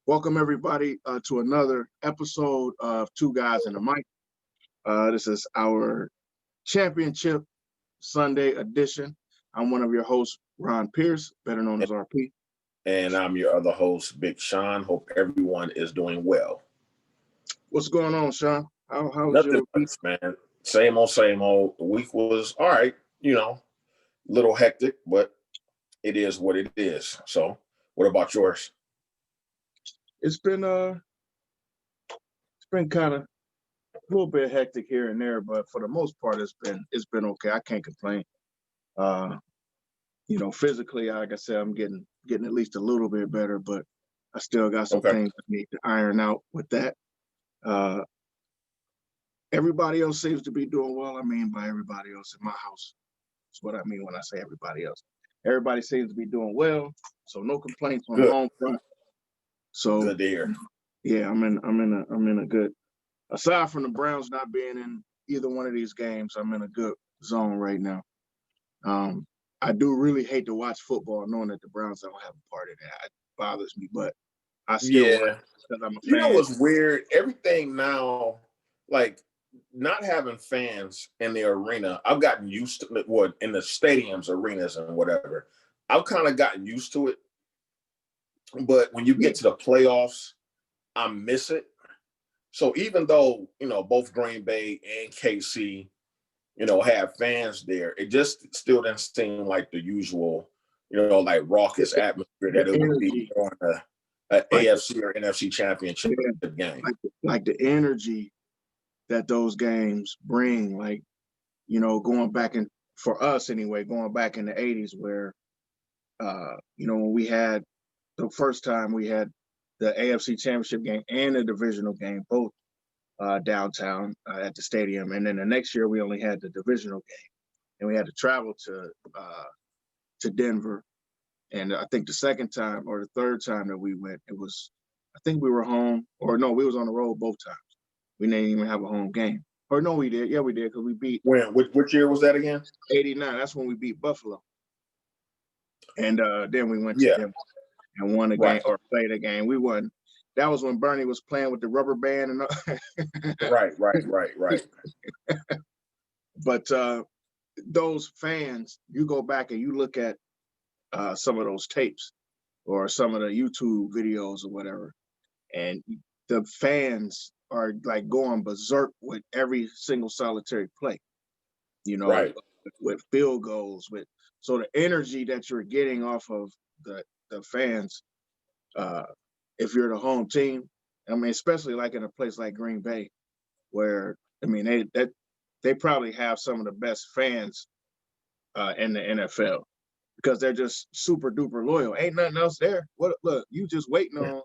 Welcome everybody to another episode of Two Guys and a Mic. This is our championship Sunday edition. I'm one of your hosts, Ron Pierce, better known as RP. And I'm your other host, Big Sean. Hope everyone is doing well. What's going on, Sean? How was Nothing your week? much, man. Same old, same old. The week was all right, a little hectic, but it is what it is. So what about yours? It's been kind of a little bit hectic here and there, but for the most part, it's been okay. I can't complain. Physically, like I said, I'm getting at least a little bit better, but I still got some things I need to iron out with that. Everybody else seems to be doing well. I mean, by everybody else in my house, that's what I mean when I say everybody else. Everybody seems to be doing well, so no complaints on the home front. So good to hear. Yeah, I'm in a good. Aside from the Browns not being in either one of these games, I'm in a good zone right now. I do really hate to watch football knowing that the Browns don't have a part in it. It bothers me, but I still watch because I'm a fan. You know what's weird? Everything now, like not having fans in the arena, I've gotten used to it. What in the stadiums, arenas, and whatever. I've kind of gotten used to it. But when you get to the playoffs, I miss it. So even though, both Green Bay and KC, have fans there, it just still doesn't seem like the usual, like raucous atmosphere that it would be on a AFC or NFC championship game. Like the energy that those games bring, like, going back in, for us anyway, going back in the 80s where, when we had the first time we had the AFC championship game and the divisional game, both downtown at the stadium. And then the next year we only had the divisional game and we had to travel to Denver. And I think the second time or the third time that we went, I think we were home, or no, we was on the road both times. We didn't even have a home game. Or no, we did. Yeah, we did, because we beat. When? Which year was that again? 89. That's when we beat Buffalo. And then we went to Denver and won a game or played a game. We won. That was when Bernie was playing with the rubber band and Right. But those fans, you go back and you look at some of those tapes or some of the YouTube videos or whatever, and the fans are like going berserk with every single solitary play, with field goals, so the energy that you're getting off of the fans, if you're the home team, I mean, especially like in a place like Green Bay, where I mean they probably have some of the best fans in the NFL because they're just super duper loyal. Ain't nothing else there. Look, you just waiting on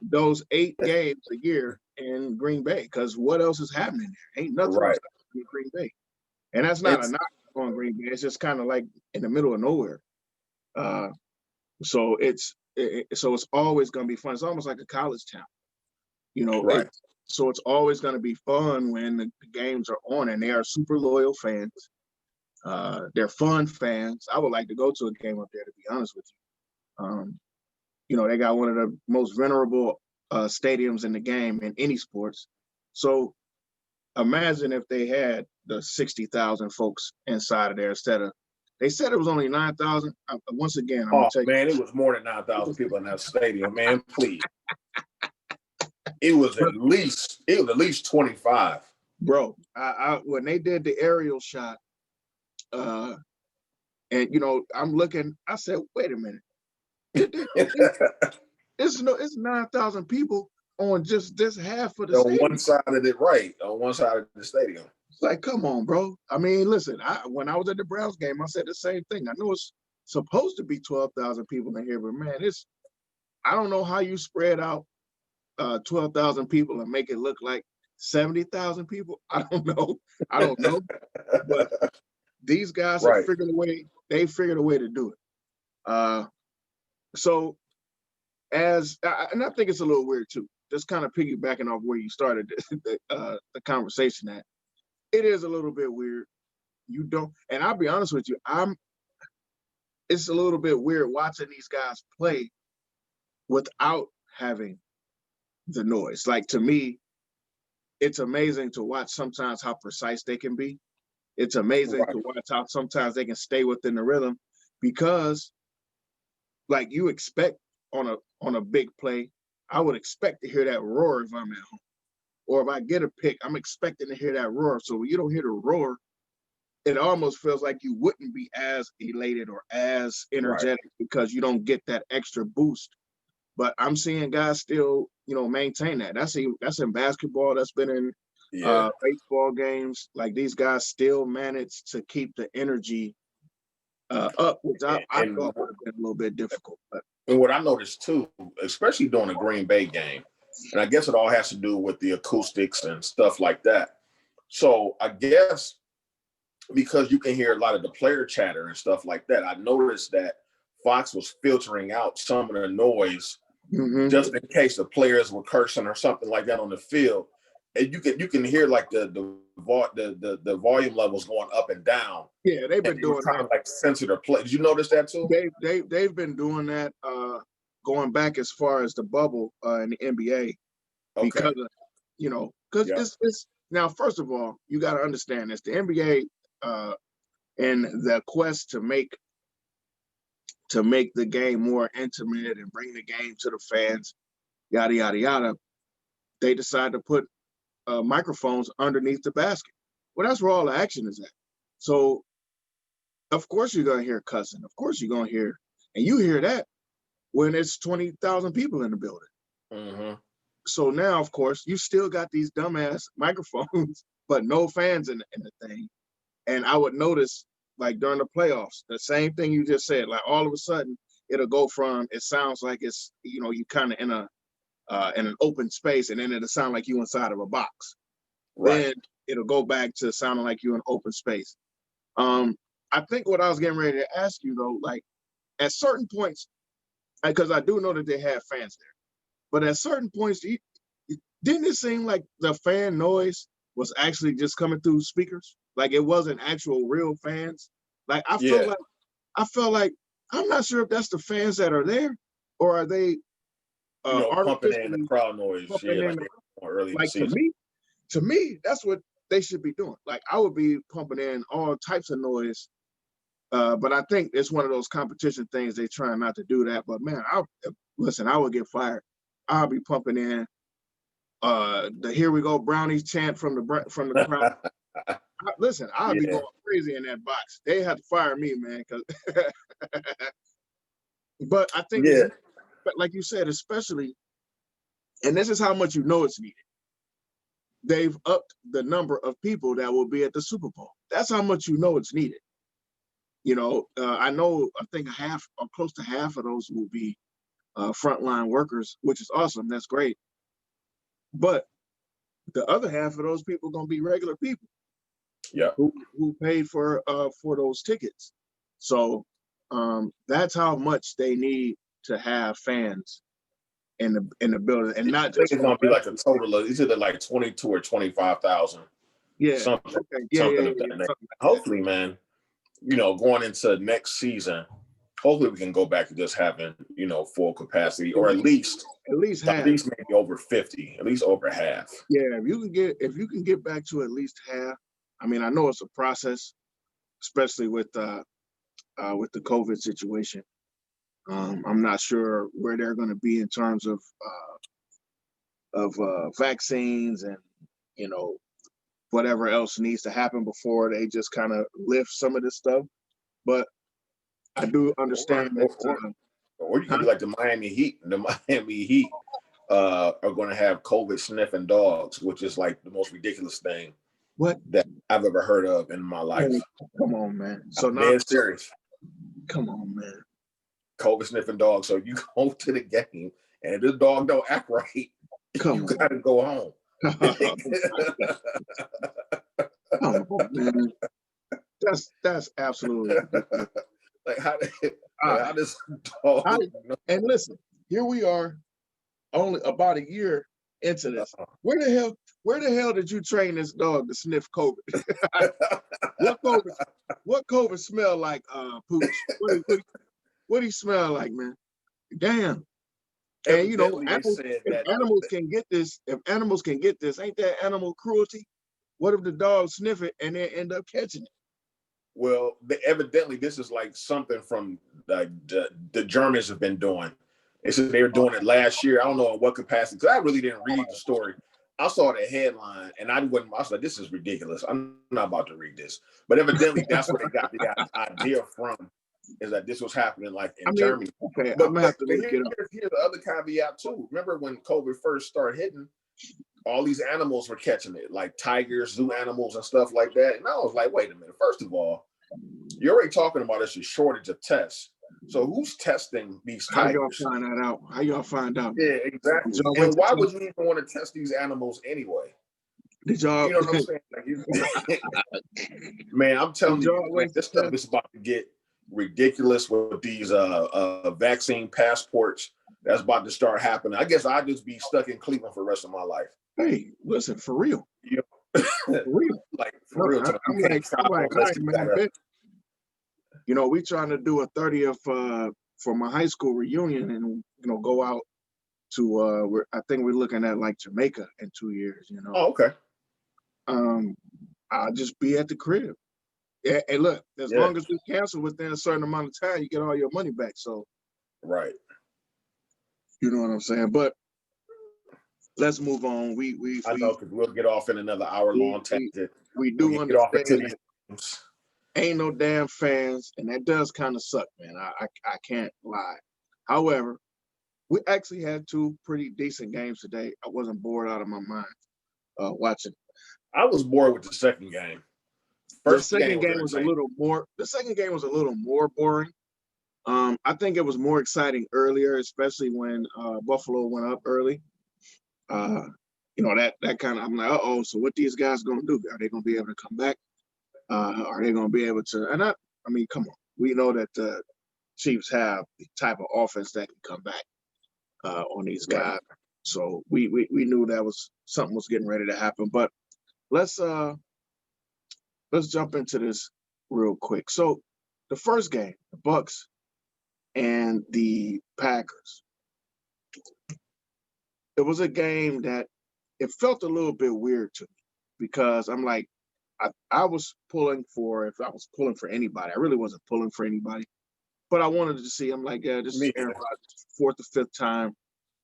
those 8 games a year in Green Bay, because what else is happening there? Ain't nothing else in Green Bay, and that's not a knock on Green Bay. It's just kind of like in the middle of nowhere. So it's always going to be fun. It's almost like a college town, so it's always going to be fun when the games are on, and they are super loyal fans. They're fun fans. I would like to go to a game up there, to be honest with you. They got one of the most venerable stadiums in the game in any sports. So imagine if they had the 60,000 folks inside of there instead of. They said it was only 9,000. Once again, it was more than 9,000 people in that stadium, man. Please, it was at least 25. Bro, I when they did the aerial shot, and I'm looking. I said, wait a minute, it's 9,000 people on just this half of the stadium. On one side of it, on one side of the stadium. It's like, come on, bro. I mean, listen, when I was at the Browns game, I said the same thing. I know it's supposed to be 12,000 people in here, but man, I don't know how you spread out 12,000 people and make it look like 70,000 people. I don't know. But these guys have figured a way. They figured a way to do it. So and I think it's a little weird too. Just kind of piggybacking off where you started the conversation at. It is a little bit weird. You don't, and I'll be honest with you, it's a little bit weird watching these guys play without having the noise. Like, to me, it's amazing to watch sometimes how precise they can be. It's amazing Right. to watch how sometimes they can stay within the rhythm, because like you expect on a big play, I would expect to hear that roar if I'm at home. Or if I get a pick, I'm expecting to hear that roar. So when you don't hear the roar, it almost feels like you wouldn't be as elated or as Right. energetic because you don't get that extra boost. But I'm seeing guys still, maintain that. That's in basketball. That's been in Yeah. baseball games. Like, these guys still manage to keep the energy up, which I And thought would have been a little bit difficult. But And what I noticed too, especially during the Green Bay game, and I guess it all has to do with the acoustics and stuff like that. So I guess because you can hear a lot of the player chatter and stuff like that, I noticed that Fox was filtering out some of the noise just in case the players were cursing or something like that on the field. And you can hear like the volume levels going up and down. yeah, they've And been they were doing trying that. to like censor the play. Did you notice that too? They've been doing that going back as far as the bubble in the NBA, because Okay. of, because Yeah. it's now, first of all, you got to understand this: the NBA and the quest to make the game more intimate and bring the game to the fans, yada yada yada. They decided to put microphones underneath the basket. Well, that's where all the action is at. So of course you're gonna hear cussing. Of course you're gonna hear, and you hear that when it's 20,000 people in the building. Mm-hmm. So now, of course, you still got these dumbass microphones, but no fans in the thing. And I would notice, like during the playoffs, the same thing you just said. Like, all of a sudden, it'll go from, it sounds like it's, you kind of in an open space, and then it'll sound like you inside of a box. Right. Then it'll go back to sounding like you in open space. Um, I think what I was getting ready to ask you though, like, at certain points, because I do know that they have fans there, but at certain points, didn't it seem like the fan noise was actually just coming through speakers? Like, it wasn't actual real fans. Like, Yeah. I felt like I'm not sure if that's the fans that are there, or are they Pumping in the artificially crowd noise. pumping Yeah, in. like they were early in the Like, season. to me, that's what they should be doing. Like, I would be pumping in all types of noise. But I think it's one of those competition things. They trying not to do that. But man, listen, I would get fired. I'll be pumping in the "Here We Go Brownies" chant from the crowd. Listen, I'll be Yeah. going crazy in that box. They had to fire me, man. But I think Yeah. but like you said, especially, and this is how much it's needed. They've upped the number of people that will be at the Super Bowl. That's how much it's needed. I think half or close to half of those will be frontline workers, which is awesome. That's great. But the other half of those people are going to be regular people Yeah. who paid for those tickets. So that's how much they need to have fans in the building, and I not think just it's for the gonna be like a wrestling. total of it's either like 22 or 25,000. Yeah. Something Okay. Yeah. Yeah. something Yeah. of that Yeah. nature. Something like that. Hopefully, man, going into next season, hopefully we can go back to just having, full capacity, or At least at half. least maybe over 50, at least over half. Yeah. If you can get back to at least half. I mean, I know it's a process, especially with the COVID situation. I'm not sure where they're going to be in terms of vaccines and you know whatever else needs to happen before they just kind of lift some of this stuff. But I do Or understand that. or or, or you can Huh? be like the Miami Heat. The Miami Heat are going to have COVID sniffing dogs, which is like the most ridiculous thing What? that I've ever heard of in my life. Come on, man. So I'm now, dead serious. come on, man. COVID sniffing dog. So you go to the game and this dog don't act right, you Come on. gotta go home. Come on, man. That's absolutely ridiculous. Like All how right. does dog I, know? and listen, here we are, only about a year into this. Uh, Where the hell did you train this dog to sniff COVID? What COVID? What COVID smell like, Pooch? What he smell like, man? Damn. And you know, Evidently, they said if that. animals can get this, ain't that animal cruelty? What if the dog sniff it and then end up catching it? Well, evidently this is like something from the Germans have been doing. They said they were doing it last year. I don't know in what capacity, because I really didn't read the story. I saw the headline and I was like, this is ridiculous. I'm not about to read this. But evidently that's where they got the idea from, is that this was happening like in Germany. Okay, I'm But gonna have to look it up. here's the other caveat too. Remember when COVID first started hitting, all these animals were catching it, like tigers, zoo animals, and stuff like that. And I was like, wait a minute. First of all, you're already talking about this a shortage of tests. So who's testing these tigers? How y'all find that out? How y'all find out? Yeah, exactly. And why would you even want to test these animals anyway? Did y'all? You know what I'm saying? Man, I'm telling you, man, this stuff is about to get ridiculous with these vaccine passports. That's about to start happening. I guess I'll just be stuck in Cleveland for the rest of my life. Hey, listen, for real. You know? For real. Like, for real. I'm like, all right, man. You know, we trying to do a 30th for my high school reunion, and you know, go out to I think we're looking at like Jamaica in 2 years. You know. Oh, okay. I'll just be at the crib. Yeah, and look, as long as we cancel within a certain amount of time, you get all your money back. So, right. You know what I'm saying? But let's move on. I know, because we'll get off in another hour-long tangent. We do understand that ain't no damn fans, and that does kind of suck, man. I can't lie. However, we actually had 2 pretty decent games today. I wasn't bored out of my mind watching. I was bored with the second game. The second game was a little more boring. I think it was more exciting earlier, especially when Buffalo went up early. You know, that kind of, I'm like, uh-oh, so what these guys gonna do? Are they gonna be able to come back? Are they gonna be able to? And I mean, come on, we know that the Chiefs have the type of offense that can come back on these guys. So we knew that was something was getting ready to happen. But let's jump into this real quick. So the first game, the Bucs and the Packers. It was a game that it felt a little bit weird to me, because I'm like, I was pulling for, if I was pulling for anybody, I really wasn't pulling for anybody, but I wanted to see, I'm like, yeah, this is Aaron Rodgers' 4th or 5th time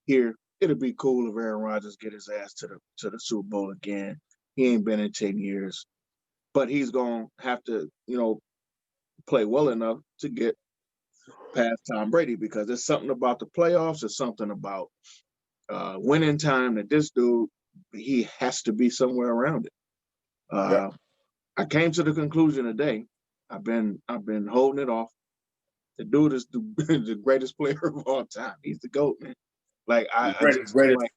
here. It'd be cool if Aaron Rodgers get his ass to the Super Bowl again. He ain't been in 10 years, but he's going to have to, you know, play well enough to get past Tom Brady, because there's something about the playoffs. There's something about winning time that this dude, he has to be somewhere around it. I came to the conclusion today. I've been holding it off. The dude is the greatest player of all time. He's the GOAT, man. Like greatest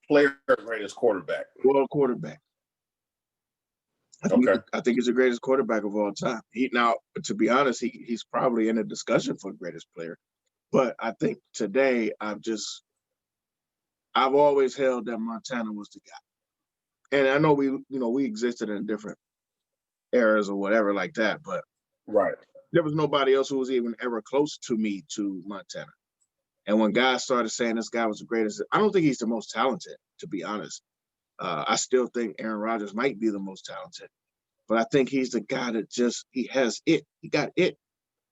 player, greatest quarterback. World quarterback. I think he's the greatest quarterback of all time. Now, to be honest, he's probably in a discussion for greatest player. But I think today I've always held that Montana was the guy. And I know we existed in different eras or whatever like that, but there was nobody else who was even ever close to me to Montana. And when guys started saying this guy was the greatest, I don't think he's the most talented, to be honest. I still think Aaron Rodgers might be the most talented, but I think he's the guy that he has it. He got it.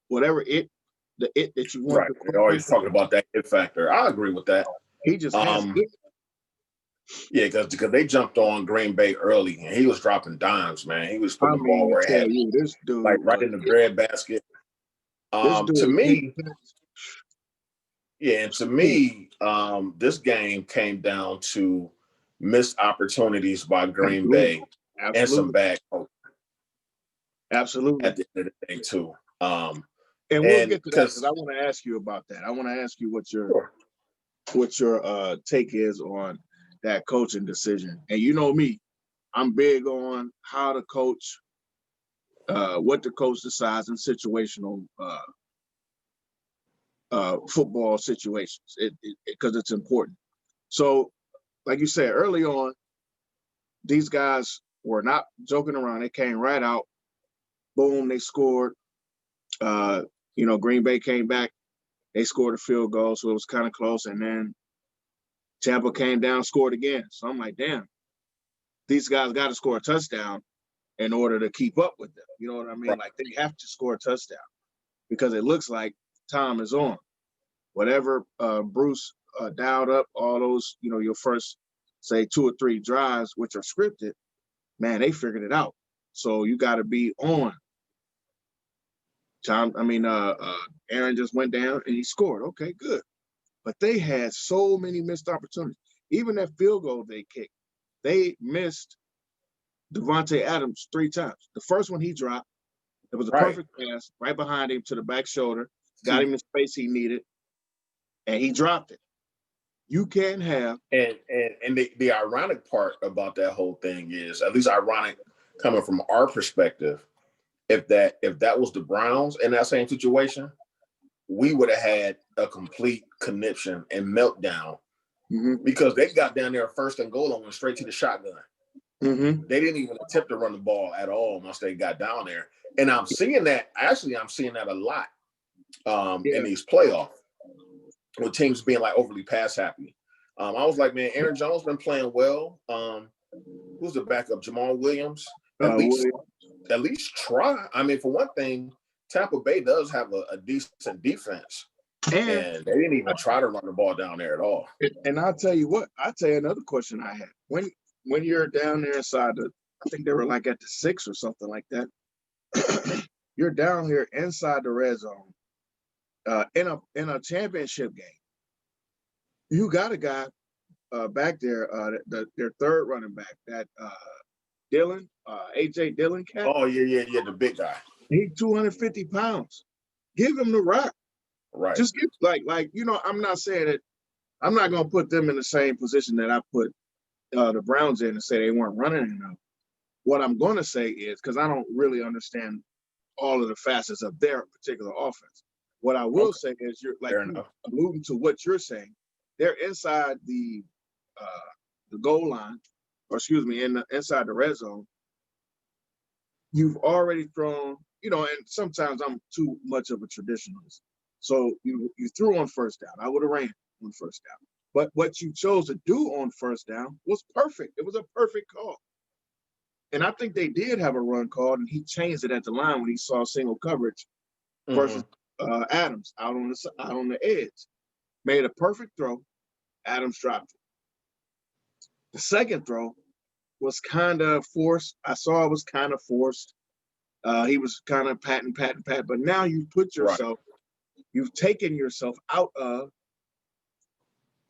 Whatever the it that you want. Right. They're always talking about that it factor. I agree with that. He just has it. Yeah, because they jumped on Green Bay early, and he was dropping dimes, man. He was putting the ball where it had, this dude, like right in the bread basket. To me, this game came down to missed opportunities by Green Bay and some bad coaching. Absolutely. At the end of the day, too. And we'll get to that, because I want to ask you about that. I want to ask you what your take is on that coaching decision. And you know me, I'm big on how to coach, what the coach decides in situational football situations, because it's important. So, like you said early on, these guys were not joking around. They came right out. Boom, they scored. Green Bay came back. They scored a field goal, so it was kind of close. And then Tampa came down, scored again. So I'm like, damn, these guys got to score a touchdown in order to keep up with them. You know what I mean? Right. Like they have to score a touchdown because it looks like time is on. Whatever Bruce dialed up, all those, your first, say, 2 or 3 drives, which are scripted, man, they figured it out. So you got to be on. Aaron just went down and he scored. Okay, good. But they had so many missed opportunities. Even that field goal they kicked, they missed Devontae Adams 3 times. The first one he dropped, it was a perfect pass right behind him to the back shoulder, got him the space he needed, and he dropped it. You can't have. And the ironic part about that whole thing is, at least ironic coming from our perspective, if that was the Browns in that same situation, we would have had a complete conniption and meltdown because they got down there first and goal and went straight to the shotgun. They didn't even attempt to run the ball at all once they got down there. And I'm seeing that a lot in these playoffs with teams being like overly pass happy. I was like, man, Aaron Jones been playing well. Who's the backup? Jamal Williams. At least try. I mean, for one thing, Tampa Bay does have a decent defense, and they didn't even try to run the ball down there at all. And I'll tell you another question I had. When you're down there inside I think they were like at the 6 or something like that. You're down here inside the red zone in a championship game. You got a guy back there, their third running back, that Dillon, AJ Dillon cat. Oh yeah, the big guy. He's 250 pounds. Give him the rock. Right. Just give I'm not saying that I'm not gonna put them in the same position that I put the Browns in and say they weren't running enough. What I'm gonna say is, because I don't really understand all of the facets of their particular offense. What I will say is, you're alluding to what you're saying. They're inside the goal line, or excuse me, inside the red zone. You've already thrown, and sometimes I'm too much of a traditionalist. So you threw on first down. I would have ran on first down. But what you chose to do on first down was perfect. It was a perfect call. And I think they did have a run called, and he changed it at the line when he saw single coverage versus Adams out on the edge. Made a perfect throw. Adams dropped it. The second throw was kind of forced. I saw it was kind of forced. He was kind of patting. But now you've put yourself, you've taken yourself out of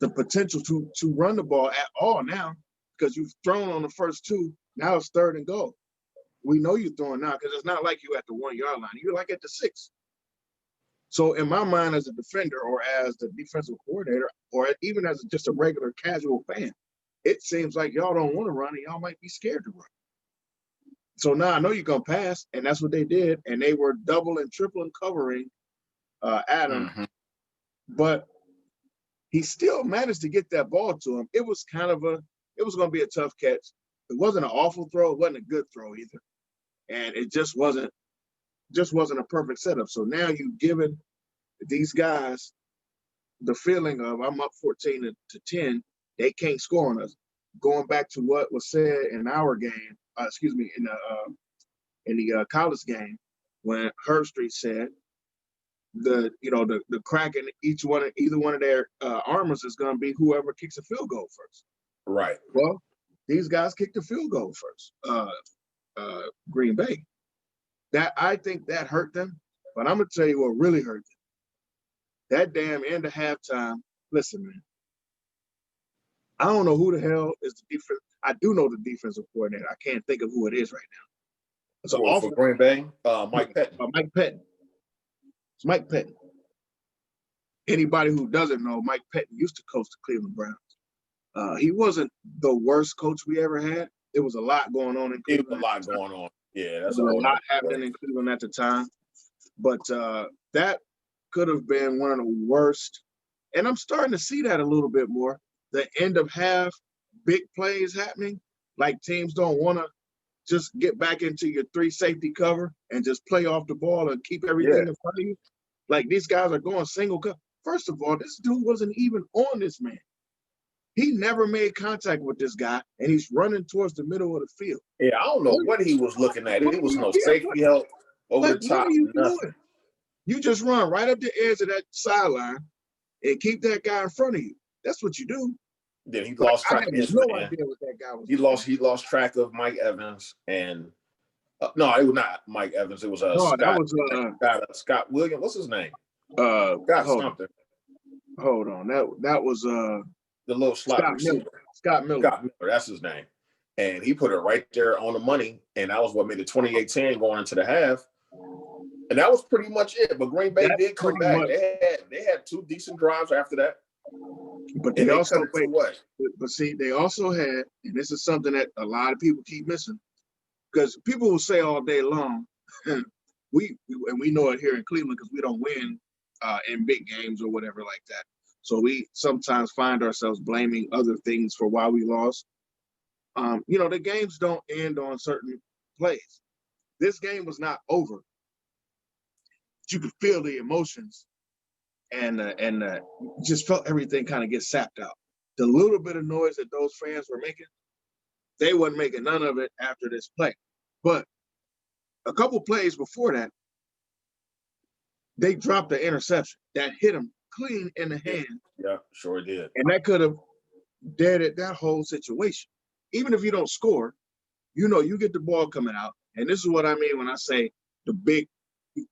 the potential to run the ball at all now, because you've thrown on the first 2. Now it's 3rd and goal. We know you're throwing now because it's not like you at the 1-yard line. You're like at the 6. So in my mind, as a defender or as the defensive coordinator, or even as just a regular casual fan, it seems like y'all don't want to run and y'all might be scared to run. So now I know you're going to pass, and that's what they did. And they were double and triple and covering Adam. But he still managed to get that ball to him. It was going to be a tough catch. It wasn't an awful throw. It wasn't a good throw either. And it just wasn't a perfect setup. So now you've given these guys the feeling of, I'm up 14 to 10. They can't score on us. Going back to what was said in our game, in the college game, when Herbstreit said the crack in either one of their armors is going to be whoever kicks a field goal first. Right. Well, these guys kicked the field goal first. Green Bay. I think that hurt them. But I'm gonna tell you what really hurt them. That damn end of halftime. Listen, man. I don't know who the hell is the defense. I do know the defensive coordinator. I can't think of who it is right now. It's for Green Bay, Mike Pettin. Mike Pettin. It's Mike Pettin. Anybody who doesn't know, Mike Pettin used to coach the Cleveland Browns. He wasn't the worst coach we ever had. There was a lot going on in Cleveland. There was a lot going on. Yeah, that's a lot happening in Cleveland at the time. But that could have been one of the worst. And I'm starting to see that a little bit more. The end of half, big plays happening. Like teams don't want to just get back into your 3 safety cover and just play off the ball and keep everything in front of you. Like these guys are going single cover. First of all, this dude wasn't even on this man. He never made contact with this guy, and he's running towards the middle of the field. Yeah, I don't know what he was looking at. It was no safety help over the top. What are you nothing. doing? You just run right up the edge of that sideline and keep that guy in front of you. That's what you do. Then he lost track of his no man. idea what that guy was. He lost track of Mike Evans and no, it was not Mike Evans. It was Scott Williams. What's his name? Scott something. Hold on. That was the little slot receiver. Scott Miller. That's his name. And he put it right there on the money. And that was what made it 28-10 going into the half. And that was pretty much it. But Green Bay did come back. They had 2 decent drives after that. But they also they also had, and this is something that a lot of people keep missing, because people will say all day long, we know it here in Cleveland because we don't win in big games or whatever like that. So we sometimes find ourselves blaming other things for why we lost. The games don't end on certain plays. This game was not over. You could feel the emotions, and you just felt everything kind of get sapped out. The little bit of noise that those fans were making, they wasn't making none of it after this play. But a couple plays before that, they dropped the interception that hit them clean in the hand. Yeah, sure did. And that could have deaded that whole situation. Even if you don't score, you get the ball coming out. And this is what I mean when I say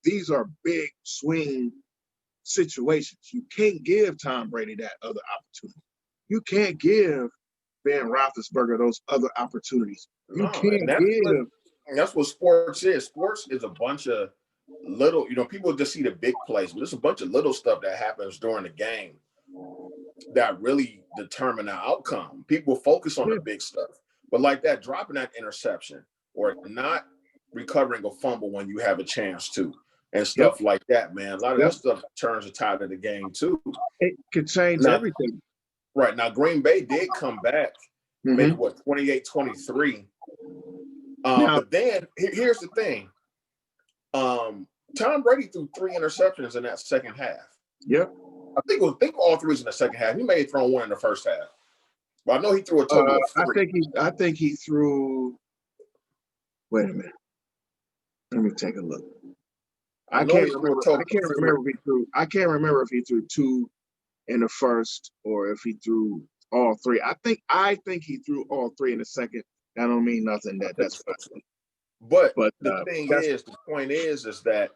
these are big swing situations. You can't give Tom Brady that other opportunity. You can't give Ben Roethlisberger those other opportunities. That's what sports is. Sports is a bunch of little, people just see the big plays, but there's a bunch of little stuff that happens during the game that really determine the outcome. People focus on the big stuff, but like that, dropping that interception or not recovering a fumble when you have a chance to, and stuff like that, man. A lot of that stuff turns the tide of the game too. It could change everything. Right. Now, Green Bay did come back, maybe 28-23. But then here's the thing. Tom Brady threw 3 interceptions in that second half. Yep. I think all 3 was in the second half. He may have thrown 1 in the first half. But I know he threw a total of 3. I think he threw. Wait a minute. Let me take a look. I can't remember if he threw 2 in the first or if he threw all 3. I think he threw all 3 in the second. That don't mean nothing. That's possible. But the point is that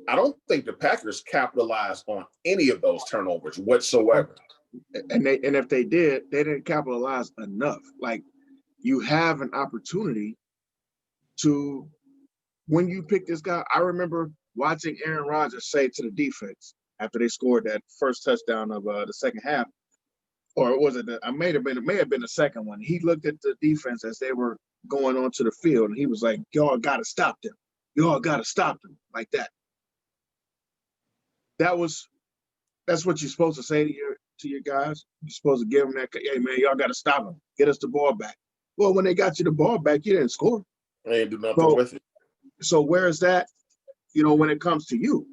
I don't think the Packers capitalized on any of those turnovers whatsoever. And if they did, they didn't capitalize enough. Like, you have an opportunity to, when you pick this guy. I remember watching Aaron Rodgers say to the defense after they scored that first touchdown of the second half, or was it? It may have been the second one. He looked at the defense as they were going onto the field, and he was like, "Y'all got to stop them. Y'all got to stop them," like that. That's what you're supposed to say to your guys. You're supposed to give them that. Hey man, y'all got to stop them. Get us the ball back. Well, when they got you the ball back, you didn't score. They didn't do nothing with it. So where is that? When it comes to you.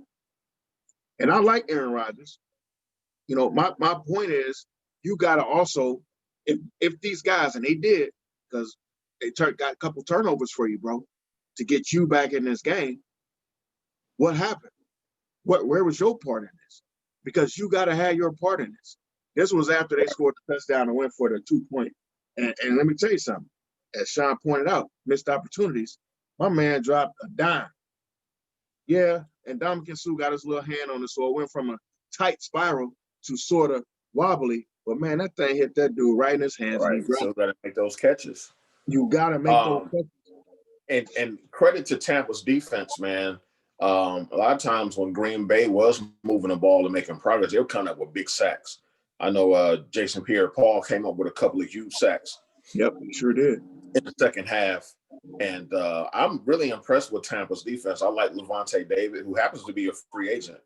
And I like Aaron Rodgers. My point is, you got to also, if these guys, and they did, because they got a couple turnovers for you, bro, to get you back in this game. What happened? Where was your part in this? Because you got to have your part in this. This was after they scored the touchdown and went for the 2-point. And let me tell you something. As Sean pointed out, missed opportunities. My man dropped a dime. Yeah, and Dominican Sue got his little hand on it, so it went from a tight spiral to sort of wobbly. But man, that thing hit that dude right in his hands. Right, and he so got to make those catches. You got to make those catches. And credit to Tampa's defense, man. A lot of times when Green Bay was moving the ball and making progress, they were coming up with big sacks. I know Jason Pierre-Paul came up with a couple of huge sacks. Yep, he sure did. In the second half. And I'm really impressed with Tampa's defense. I like Levante David, who happens to be a free agent.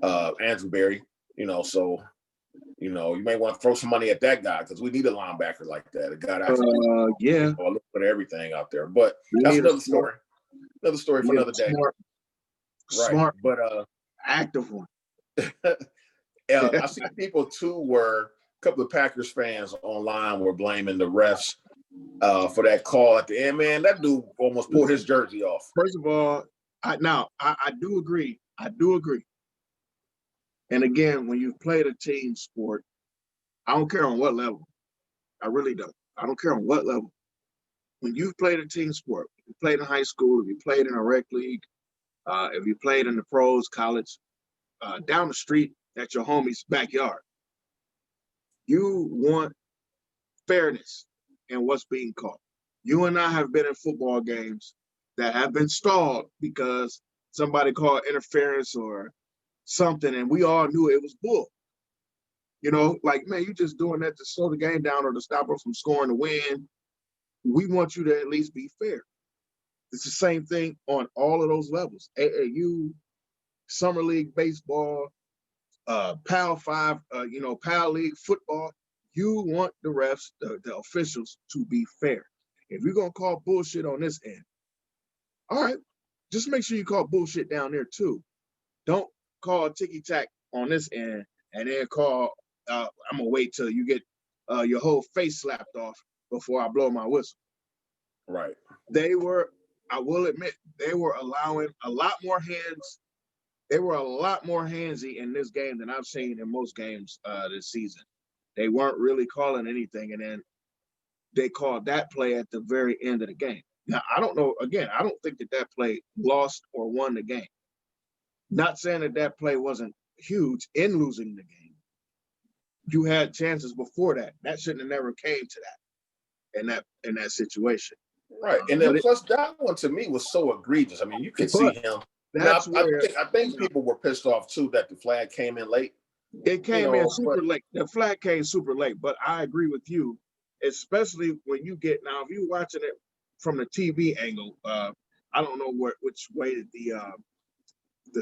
Andrew Berry, so, you may want to throw some money at that guy because we need a linebacker like that. A guy that look for everything out there. But that's another story. Another story for another day. Smart, but active one. I see people too were couple of Packers fans online were blaming the refs for that call at the end. Man, that dude almost pulled his jersey off. First of all, I do agree. I do agree. And again, when you've played a team sport, I don't care on what level. I really don't. I don't care on what level. When you've played a team sport, if you played in high school, if you played in a rec league, if you played in the pros, college, down the street at your homie's backyard, you want fairness in what's being called. You and I have been in football games that have been stalled because somebody called interference or something, and we all knew it was bull. You know, like, man, you just doing that to slow the game down or to stop us from scoring to win. We want you to at least be fair. It's the same thing on all of those levels. AAU, Summer League Baseball, PAL 5, PAL League Football. You want the refs, the officials, to be fair. If you're going to call bullshit on this end, all right, just make sure you call bullshit down there too. Don't call ticky-tack on this end and then call, I'm going to wait till you get your whole face slapped off before I blow my whistle. Right. I will admit, they were allowing a lot more hands. They were a lot more handsy in this game than I've seen in most games this season. They weren't really calling anything, and then they called that play at the very end of the game. Now, I don't know. Again, I don't think that play lost or won the game. Not saying that play wasn't huge in losing the game. You had chances before that. That shouldn't have never came to that in that situation. Right. And then plus that one to me was so egregious. I mean, you could see him. That's where I think people were pissed off too that the flag came in late. It came in super late. The flag came super late, but I agree with you, especially when you get now. If you're watching it from the TV angle, I don't know which way the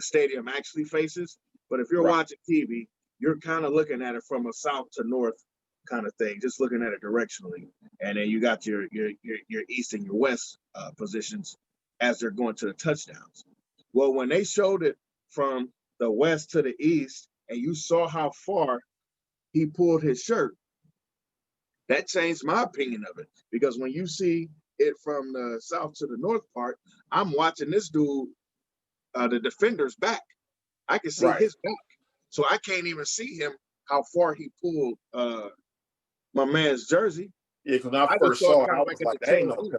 stadium actually faces, but if you're watching TV, you're kind of looking at it from a south to north kind of thing, just looking at it directionally, and then you got your east and your west positions as they're going to the touchdowns. Well, when they showed it from the west to the east, and you saw how far he pulled his shirt, that changed my opinion of it. Because when you see it from the south to the north part, I'm watching this dude, the defender's back. I can see his back. So I can't even see him, how far he pulled my man's jersey. Yeah, because when I first saw it, I was like, that ain't no,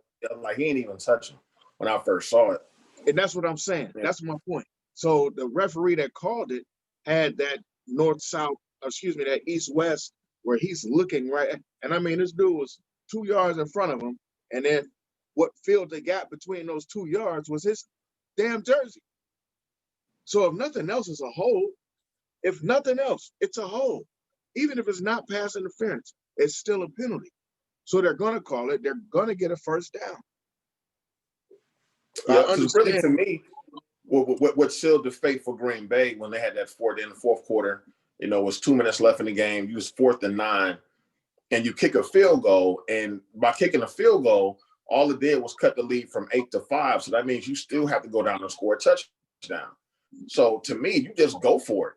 like, he ain't even touching when I first saw it. And that's what I'm saying. Yeah. That's my point. So the referee that called it had that that east-west where he's looking right. And I mean, this dude was 2 yards in front of him. And then what filled the gap between those 2 yards was his damn jersey. So if nothing else, it's a hold. If nothing else, it's a hold. Even if it's not pass interference, it's still a penalty. So they're going to call it. They're going to get a first down. Yeah, because really to me, what sealed the fate for Green Bay when they had that in the fourth quarter, it was 2 minutes left in the game. You was 4th and 9, and you kick a field goal. And by kicking a field goal, all it did was cut the lead from 8 to 5. So that means you still have to go down and score a touchdown. So to me, you just go for it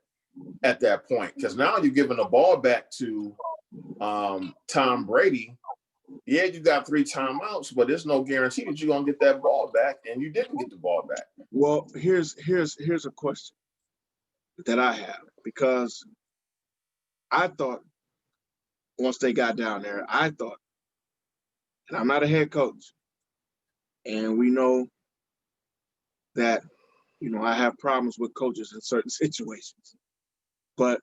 at that point, because now you're giving the ball back to Tom Brady. Yeah, you got 3 timeouts, but there's no guarantee that you're gonna get that ball back, and you didn't get the ball back. Well, here's a question that I have, because I thought once they got down there, and I'm not a head coach, and we know that I have problems with coaches in certain situations, but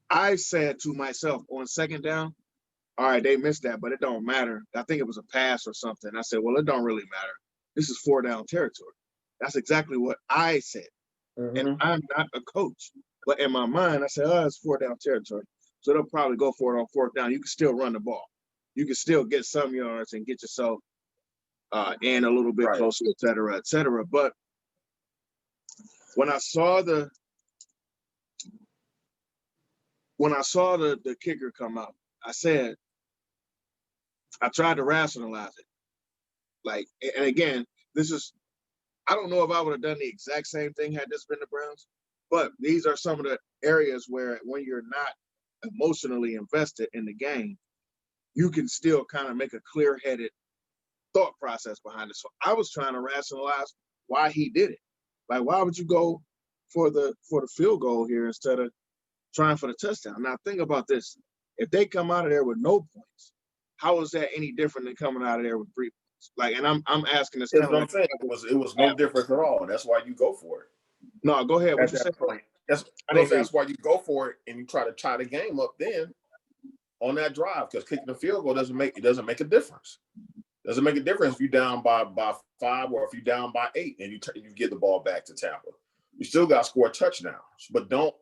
I said to myself on second down, all right, they missed that, but it don't matter. I think it was a pass or something. I said, well, it don't really matter. This is 4 down territory. That's exactly what I said. Mm-hmm. And I'm not a coach. But in my mind, I said, it's 4 down territory. So they'll probably go for it on 4th down. You can still run the ball. You can still get some yards and get yourself in a little bit closer, et cetera, et cetera. But when I saw the kicker come out, I tried to rationalize it. Like, and again, I don't know if I would have done the exact same thing had this been the Browns, But these are some of the areas where when you're not emotionally invested in the game, you can still kind of make a clear-headed thought process behind it. So I was trying to rationalize why he did it. Like, why would you go for the field goal here instead of trying for the touchdown? Now think about this. If they come out of there with no points, how is that any different than coming out of there with 3 points? Like, and I'm asking this That's kind of what I'm like, saying. It was no difference at all. That's why you go for it. no, go ahead. What At you say? that point. That's I didn't hear that's why you go for it and you try to tie the game up then on that drive, because kicking the field goal doesn't make a difference. Doesn't make a difference if you're down by 5 or if you're down by 8 and you get the ball back to Tampa. You still got to score touchdowns, but don't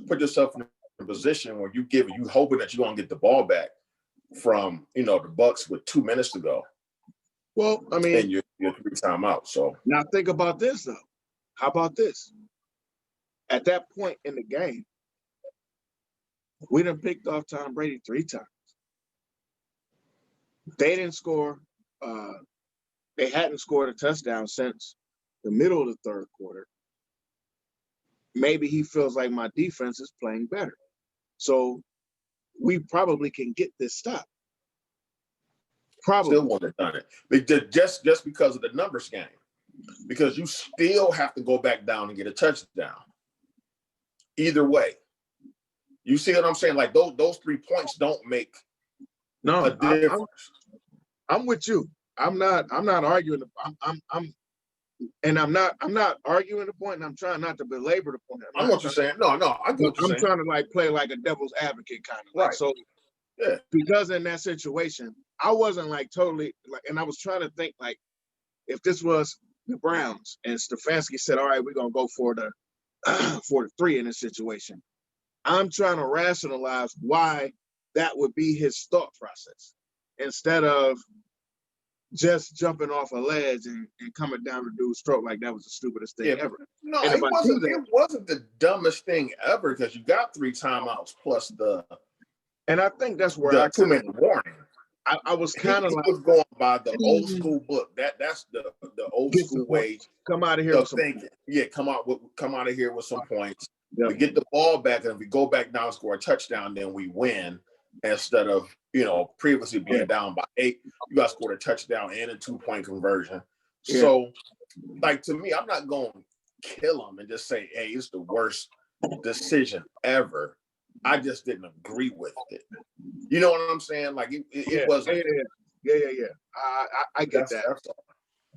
put yourself in a position where you hoping that you're gonna get the ball back from the Bucs with 2 minutes to go. Well, I And mean, you're 3 timeout. So now think about this though. How about this? At that point in the game, we done picked off Tom Brady 3 times. They didn't score. They hadn't scored a touchdown since the middle of the third quarter. Maybe he feels like my defense is playing better. So we probably can get this stop. Probably. still wouldn't have done it. Just because of the numbers game. Because you still have to go back down and get a touchdown. Either way. You see what I'm saying? Like those 3 points don't make No, a difference. I'm with you. I'm not arguing. I'm not arguing the point, and I'm trying not to belabor the point. I know what you're saying. No, I get what you're I'm saying. trying to like play like a devil's advocate kind of. Like, Right. so Yeah. because in that situation, I wasn't like totally like, and I was trying to think like, if this was the Browns and Stefanski said, all right, we're gonna go for the 3 in this situation. I'm trying to rationalize why that would be his thought process instead of just jumping off a ledge and coming down the dude's throat like that was the stupidest thing ever. No, And it wasn't the dumbest thing ever because you got 3 timeouts plus the I think that's where I 2-minute warning. I was kind of like was going by the old school book. That's the old school way. Come out of here with some thinking. Yeah, come out of here with some points. Yeah. We get the ball back, and if we go back down and score a touchdown, then we win. Instead of previously being down by 8, you got scored a touchdown and a 2-point conversion. Yeah. So, like, to me, I'm not going to kill them and just say, "Hey, it's the worst decision ever." I just didn't agree with it. You know what I'm saying? Like it wasn't. Yeah. I get that. That's all.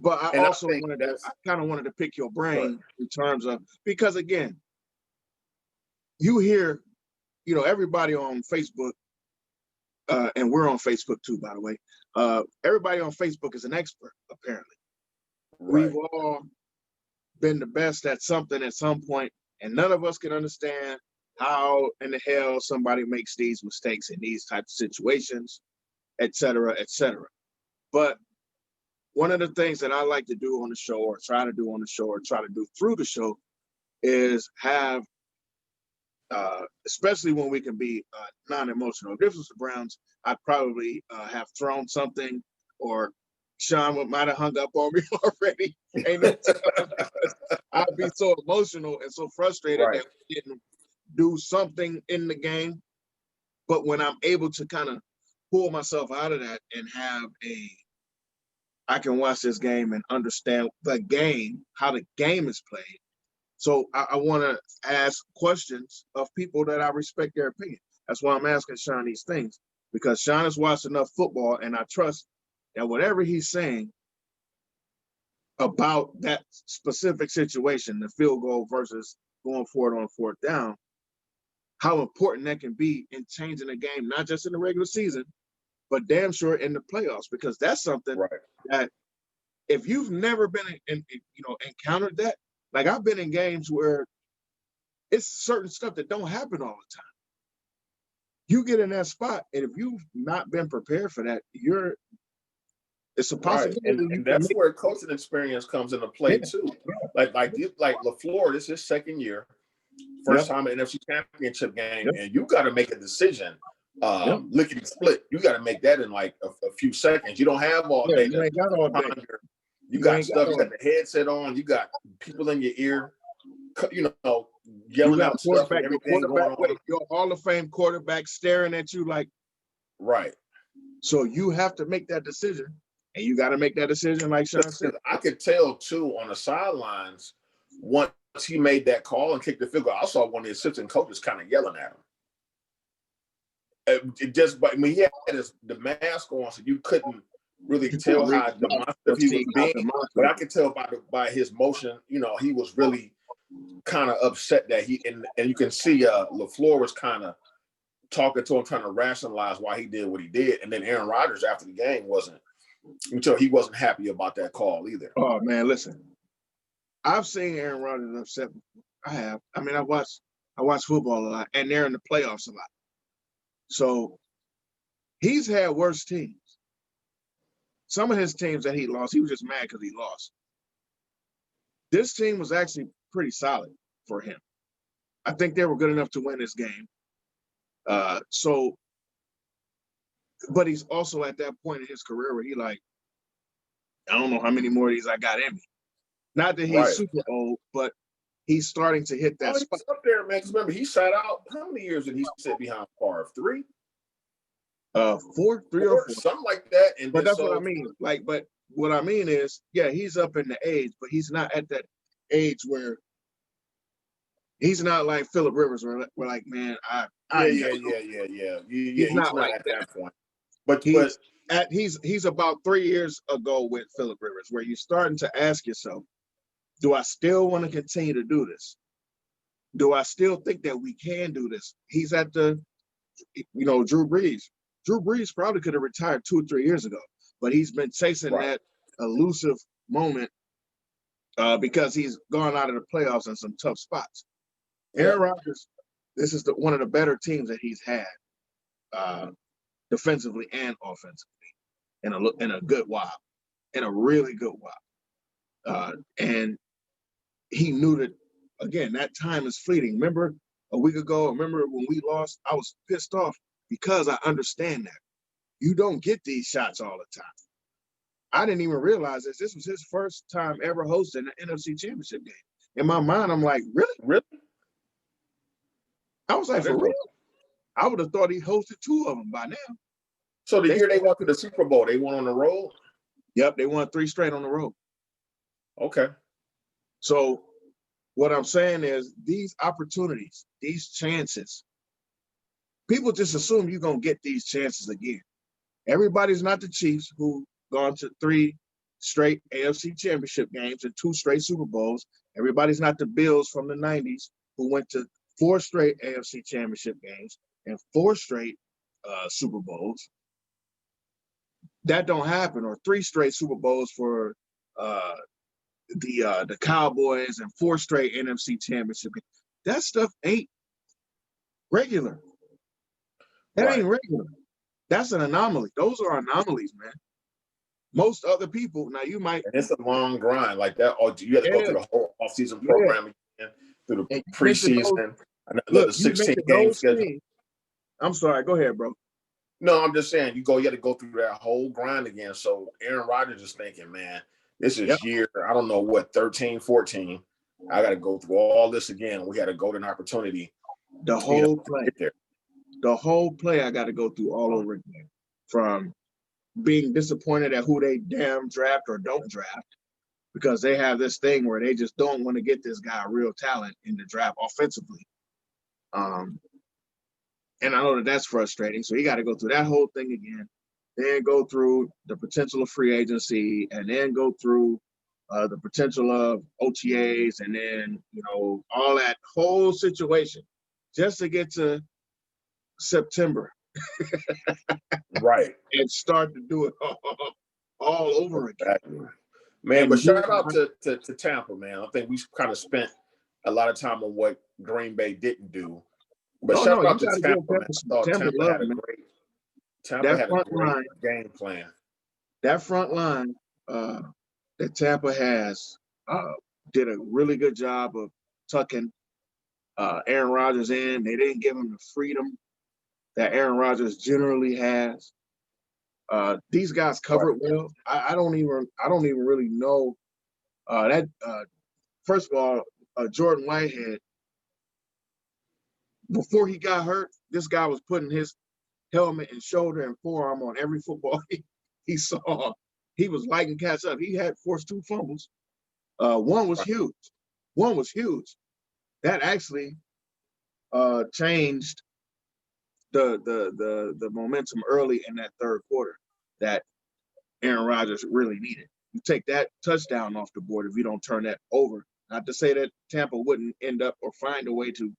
But I also kind of wanted to pick your brain in terms of, because again, you hear, everybody on Facebook, and we're on Facebook too, by the way. Everybody on Facebook is an expert, apparently. Right. We've all been the best at something at some point, and none of us can understand how in the hell somebody makes these mistakes in these types of situations, et cetera, et cetera. But one of the things that I like to do on the show, or try to do on the show, or try to do through the show, is have, especially when we can be non-emotional. If this was the Browns, I'd probably have thrown something, or Sean might have hung up on me already. I'd be so emotional and so frustrated that we didn't do something in the game. But when I'm able to kind of pull myself out of that and have I can watch this game and understand the game, how the game is played. So I want to ask questions of people that I respect their opinion. That's why I'm asking Sean these things, because Sean has watched enough football, and I trust that whatever he's saying about that specific situation, the field goal versus going for it on 4th down, how important that can be in changing the game, not just in the regular season, but damn sure in the playoffs, because that's something that if you've never been encountered that, like I've been in games where it's certain stuff that don't happen all the time. You get in that spot, and if you've not been prepared for that, it's a possibility. Right. And that's where coaching experience comes into play too. Like LaFleur, this is his 2nd year, first time in the NFC Championship game, and you got to make a decision. Lickety split. You got to make that in like a few seconds. You don't have all day. You ain't got all day. You got stuff. You got the headset on. You got people in your ear. You yelling got a out stuff and quarterback, your everything going quarterback, on. wait, your Hall of Fame quarterback staring at you like, Right. so you have to make that decision. And you got to make that decision, like Sean said. I could tell too on the sidelines once he made that call and kicked the field goal. I saw one of the assistant coaches kind of yelling at him. But I mean, he had the mask on, so you couldn't really You tell couldn't read how demonstrative or he see was how being. But I demonstrative. could tell by his motion, he was really kind of upset that and you can see LaFleur was kind of talking to him, trying to rationalize why he did what he did. And then Aaron Rodgers after the game wasn't happy about that call either. Oh man, listen. I've seen Aaron Rodgers upset before. I have. I mean, I watch football a lot, and they're in the playoffs a lot. So he's had worse teams. Some of his teams that he lost, he was just mad because he lost. This team was actually pretty solid for him. I think they were good enough to win this game. But he's also at that point in his career where he like, I don't know how many more of these I got in me. Not that he's super old, but he's starting to hit that spot. He's up there, man. Because remember, he sat out. How many years did he sit behind Favre? 3? 4, 3 or 4, something like that. And but that's what I mean. Like, but what I mean is, yeah, he's up in the age, but he's not at that age where he's not like Phillip Rivers, where we're like, man, yeah. He's not like at that point. But he's about 3 years ago with Phillip Rivers, where you're starting to ask yourself, do I still want to continue to do this? Do I still think that we can do this? He's at the, Drew Brees. Drew Brees probably could have retired 2 or 3 years ago, but he's been chasing that elusive moment because he's gone out of the playoffs in some tough spots. Aaron Rodgers, this is one of the better teams that he's had, defensively and offensively, in a good while, in a really good while. And he knew that, again, that time is fleeting. Remember a week ago, remember when we lost, I was pissed off because I understand that. You don't get these shots all the time. I didn't even realize this. This was his first time ever hosting an NFC Championship game. In my mind, I'm like, really? Really? I was like, for real? I would have thought he hosted 2 of them by now. So the year they went to the Super Bowl, they went on the road? Yep, they won 3 straight on the road. Okay. So what I'm saying is these opportunities, these chances, people just assume you're going to get these chances again. Everybody's not the Chiefs who gone to 3 straight AFC Championship games and 2 straight Super Bowls. Everybody's not the Bills from the 90s who went to 4 straight AFC Championship games and 4 straight Super Bowls. That don't happen, or 3 straight Super Bowls for the Cowboys and 4 straight NFC Championship games. That stuff ain't regular. That ain't regular. That's an anomaly. Those are anomalies, man. Most other people, now you might. And it's a long grind like that. Or you have to go through the whole offseason program again, through the preseason, another 16-game schedule. I'm sorry. Go ahead, bro. No, I'm just saying you have to go through that whole grind again. So Aaron Rodgers is thinking, man, this is year, I don't know what, 13, 14. I got to go through all this again. We had a golden opportunity. The whole play. The whole play I got to go through all over again. From being disappointed at who they damn draft or don't draft, because they have this thing where they just don't want to get this guy real talent in the draft offensively. And I know that that's frustrating. So you got to go through that whole thing again, then go through the potential of free agency, and then go through the potential of OTAs, and then, all that whole situation just to get to September. Right. And start to do it all over again. Exactly. Man, but shout out to Tampa, man. I think we kind of spent a lot of time on what Green Bay didn't do. But shout out to Tampa, man. I thought Tampa had a great game plan. That front line that Tampa has did a really good job of tucking Aaron Rodgers in. They didn't give him the freedom that Aaron Rodgers generally has. These guys cover it well. I don't even really know that. First of all, Jordan Whitehead before he got hurt, this guy was putting his helmet and shoulder and forearm on every football he saw. He was lighting cats up. He had forced 2 fumbles. One was huge. One was huge. That actually changed the momentum early in that third quarter that Aaron Rodgers really needed. You take that touchdown off the board if you don't turn that over. Not to say that Tampa wouldn't end up or find a way to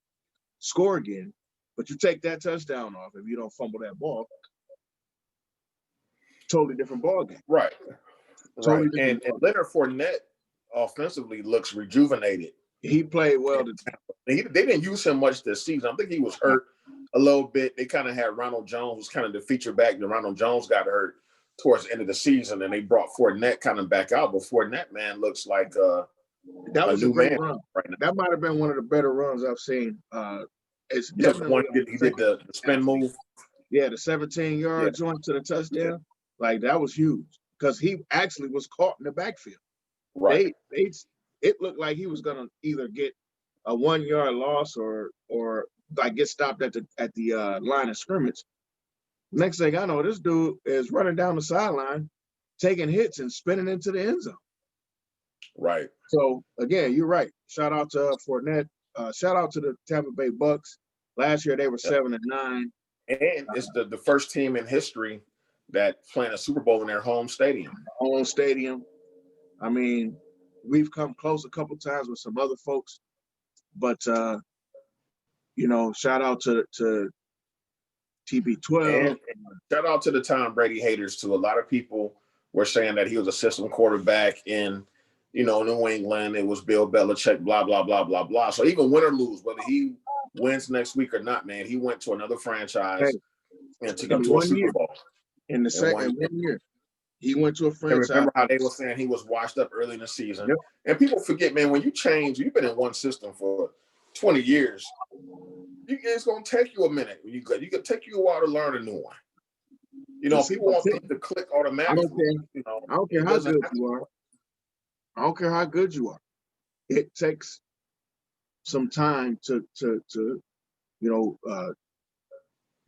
score again, but you take that touchdown off if you don't fumble that ball. Totally different ball game. Right. Totally Right. And Leonard Fournette offensively looks rejuvenated. He played well. They didn't use him much this season. I think he was hurt a little bit. They kind of had Ronald Jones, was kind of the feature back. And Ronald Jones got hurt towards the end of the season, and they brought Fournette kind of back out. But Fournette, man, looks like that was a great run. Right now. That might have been one of the better runs I've seen. It's definitely one he did the spin move. Yeah, the 17-yard joint to the touchdown. Yeah. Like that was huge because he actually was caught in the backfield. Right. It looked like he was gonna either get a 1-yard loss or like get stopped at the line of scrimmage. Next thing I know, this dude is running down the sideline, taking hits and spinning into the end zone. Right. So again, you're right. Shout out to Fournette. Shout out to the Tampa Bay Bucs. Last year they were 7-9. And it's the first team in history that playing a Super Bowl in their home stadium. Home stadium. I mean, we've come close a couple times with some other folks, but shout out to TB12. And shout out to the Tom Brady haters too. A lot of people were saying that he was a system quarterback in, New England. It was Bill Belichick, blah, blah, blah, blah, blah. So even win or lose, whether he wins next week or not, man, he went to another franchise and took him to a Super Bowl. In the second 1 year. He went to a franchise. And remember how they were saying he was washed up early in the season. Yep. And people forget, man, when you change, you've been in one system for 20 years. It's going to take you a minute. You could take you a while to learn a new one. People want things to click automatically. I don't care how good you are. I don't care how good you are. It takes some time to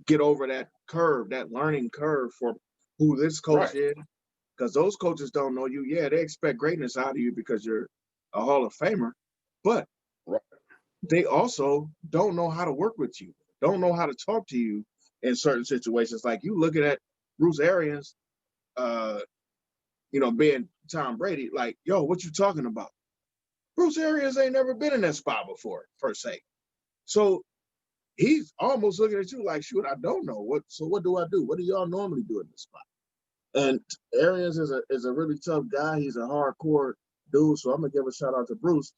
get over that curve, that learning curve for who this coach is. Because those coaches don't know you. Yeah, they expect greatness out of you because you're a Hall of Famer. But they also don't know how to work with you, don't know how to talk to you in certain situations. Like you looking at Bruce Arians, being Tom Brady, like, yo, what you talking about? Bruce Arians ain't never been in that spot before, per se. So he's almost looking at you like, shoot, I don't know. What do I do? What do y'all normally do in this spot? And Arians is a really tough guy. He's a hardcore dude. So I'm going to give a shout out to Bruce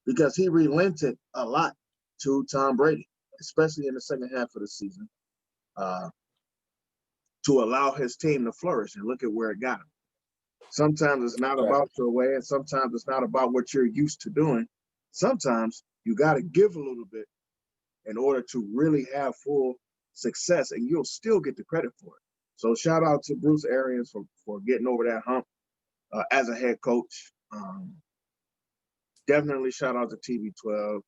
because he relented a lot to Tom Brady, especially in the second half of the season, to allow his team to flourish and look at where it got him. Sometimes it's not about your way, and sometimes it's not about what you're used to doing. Sometimes you got to give a little bit in order to really have full success, and you'll still get the credit for it. So shout out to Bruce Arians for getting over that hump as a head coach. Definitely shout out to TB12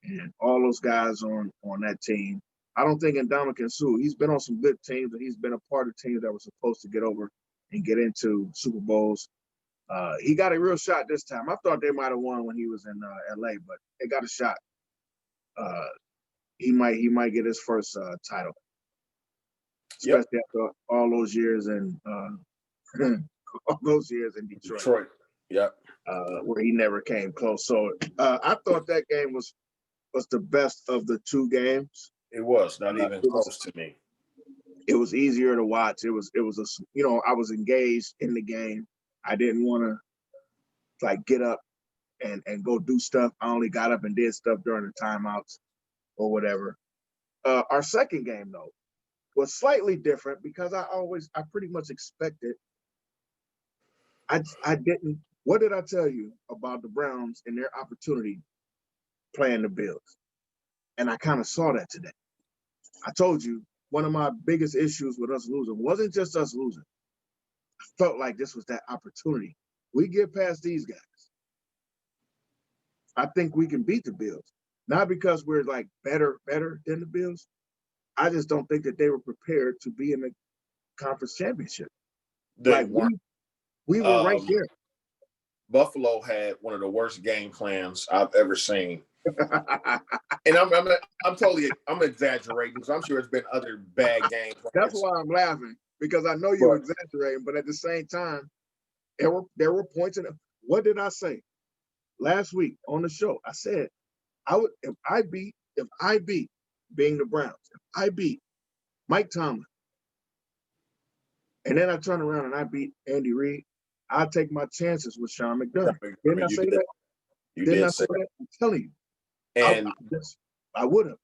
and all those guys on that team. I don't think Ndamukong Suh, he's been on some good teams, and he's been a part of teams that were supposed to get over and get into Super Bowls. He got a real shot this time. I thought they might have won when he was in LA, but they got a shot. He might get his first title, especially after all those years in Detroit. Yep. Where he never came close. So I thought that game was the best of the two games. It was not even close to me. It was easier to watch. I was engaged in the game. I didn't want to get up and go do stuff. I only got up and did stuff during the timeouts or whatever. Our second game though was slightly different because I pretty much expected. I didn't. What did I tell you about the Browns and their opportunity playing the Bills? And I kind of saw that today. I told you one of my biggest issues with us losing wasn't just us losing. I felt like this was that opportunity. We get past these guys. I think we can beat the Bills. Not because we're like better than the Bills. I just don't think that they were prepared to be in the conference championship. They Like weren't. we were right Um, there. Buffalo had one of the worst game plans I've ever seen. And I'm exaggerating because I'm sure it's been other bad game That's plans. why I'm laughing, because I know you're But exaggerating, but at the same time, there were points in it. What did I say last week on the show? I said I would if I beat being the Browns, if I beat Mike Tomlin, and then I turn around and I beat Andy Reid, I'll take my chances with Sean McDermott. I Didn't mean, I say that? you Didn't I did say say that. that? I'm telling you, And I would have.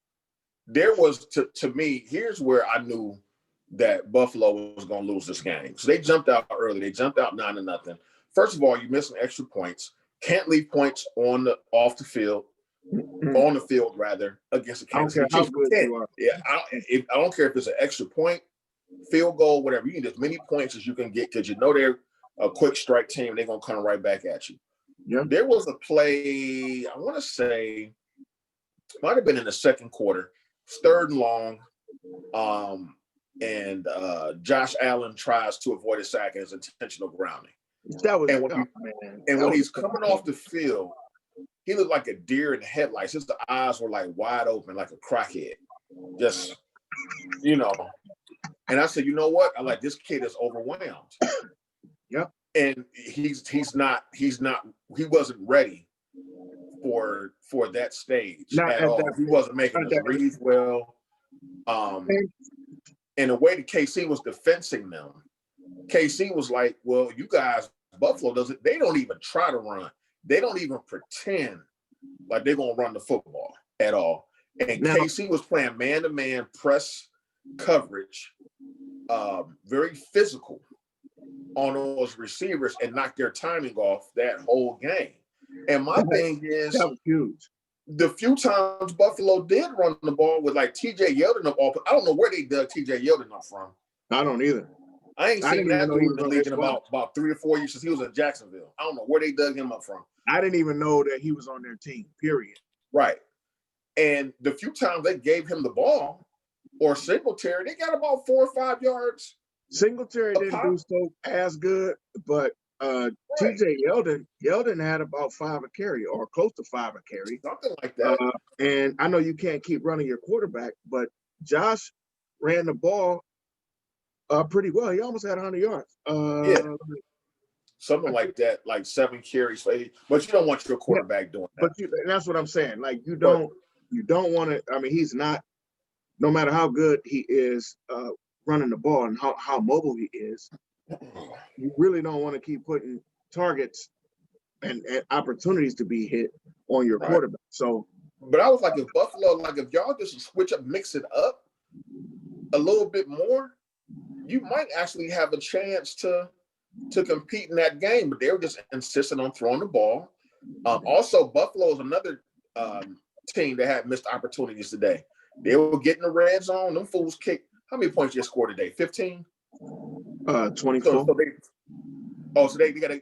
there was to me, here's where I knew that Buffalo was going to lose this game. So they jumped out early. They jumped out 9-0. First of all, you missing extra points. Can't leave points on the field rather, against the I don't Kansas care City how Chiefs. good you are. Yeah, I don't care if it's an extra point, field goal, whatever. You need as many points as you can get because you know they're a quick strike team. They're going to come right back at you. Yeah. There was a play, I want to say, might have been in the second quarter, third and long, and Josh Allen tries to avoid a sack and his intentional grounding. That was, And when he's coming off the field, he looked like a deer in the headlights. His eyes were like wide open, like a crackhead. Just, And I said, you know what? I like, this kid is overwhelmed. Yep. And he wasn't ready for that stage Not at at all. that He wasn't making his reads well. And the way that KC was defending them, KC was like, well, you guys, Buffalo doesn't, they don't even try to run. They don't even pretend like they're going to run the football at all. And now, KC was playing man-to-man press coverage, very physical on those receivers and knocked their timing off that whole game. And my thing is, that was huge. The few times Buffalo did run the ball with like TJ Yeldon up off, I don't know where they dug TJ Yeldon up from. I don't either. I ain't seen that dude in the league in about 3 or 4 years since he was in Jacksonville. I don't know where they dug him up from. I didn't even know that he was on their team, period. Right. And the few times they gave him the ball, or Singletary, they got about 4 or 5 yards. Singletary didn't do so as good, but TJ Yeldon had about 5 a carry or close to 5 a carry. Something like that. And I know you can't keep running your quarterback, but Josh ran the ball pretty well. He almost had 100 yards. Yeah. Something like that, like 7 carries. But you don't want your quarterback doing that. But that's what I'm saying. Like, you don't want to. I mean, he's not, no matter how good he is running the ball and how mobile he is, you really don't want to keep putting targets and opportunities to be hit on your quarterback. So, but I was like, if Buffalo, like if y'all just switch up, mix it up a little bit more, you might actually have a chance to compete in that game. But they were just insistent on throwing the ball. Also, Buffalo is another team that had missed opportunities today. They were getting the red zone. Them fools kicked. How many points you scored today? 15? 24. So they got a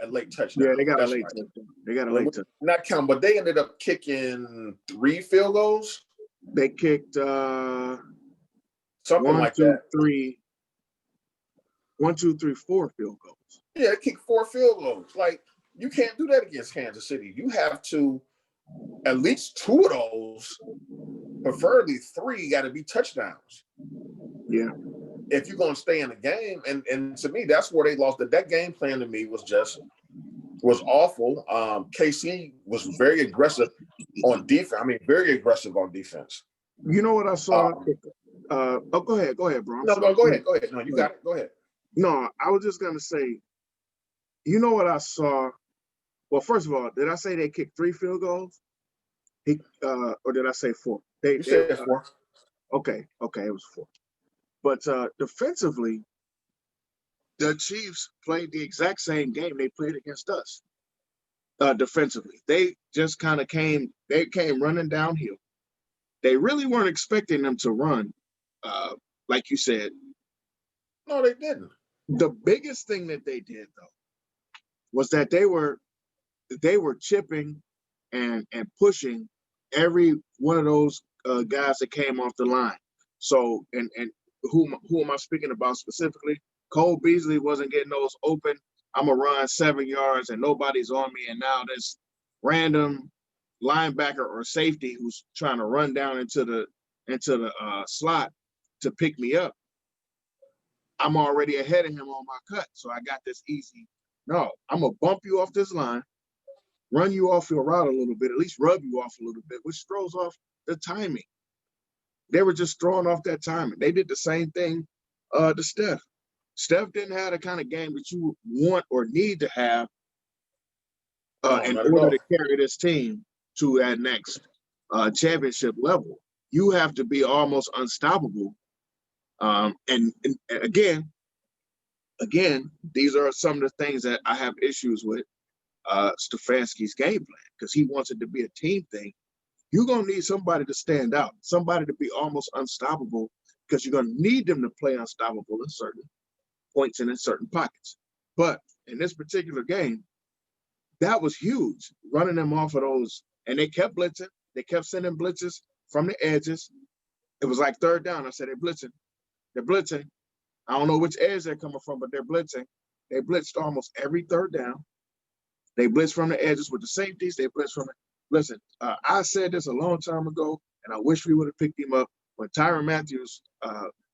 late touchdown. Yeah, they got a late touchdown. They got a late touchdown. Not count, but they ended up kicking 3 field goals. They kicked something like that. 1, 2, 3, 4 field goals. Yeah, they kicked 4 field goals. Like, you can't do that against Kansas City. You have to, at least 2 of those, preferably 3, got to be touchdowns. Yeah. If you're going to stay in the game, and to me, that's where they lost. That game plan to me was awful. KC was very aggressive on defense. I mean, very aggressive on defense. You know what I saw? Go ahead, bro. No, go ahead. No, you got it. Go ahead. No, I was just gonna say, you know what I saw? Well, first of all, did I say they kicked 3 field goals? Or did I say 4? You said 4. Okay, it was 4. But defensively, the Chiefs played the exact same game they played against us. Defensively, they just kind of came running downhill. They really weren't expecting them to run, like you said. No, they didn't. The biggest thing that they did, though, was that they were chipping and pushing every one of those guys that came off the line. So, and who am I speaking about specifically? Cole Beasley wasn't getting those open. I'm gonna run 7 yards and nobody's on me, and now this random linebacker or safety who's trying to run down into the slot to pick me up. I'm already ahead of him on my cut, so I got this easy. No, I'm gonna bump you off this line, run you off your route a little bit, at least rub you off a little bit, which throws off the timing. They were just throwing off that timing. They did the same thing to Steph. Steph didn't have the kind of game that you want or need to have in order to carry this team to that next championship level. You have to be almost unstoppable. And again, these are some of the things that I have issues with Stefanski's game plan, because he wants it to be a team thing. You're going to need somebody to stand out, somebody to be almost unstoppable, because you're going to need them to play unstoppable in certain points and in certain pockets. But in this particular game, that was huge, running them off of those. And they kept blitzing. They kept sending blitzes from the edges. It was like third down. I said, they're blitzing. They're blitzing. I don't know which edge they're coming from, but they're blitzing. They blitzed almost every third down. They blitzed from the edges with the safeties. They blitzed from the – listen, I said this a long time ago, and I wish we would have picked him up. When Tyrann Mathieu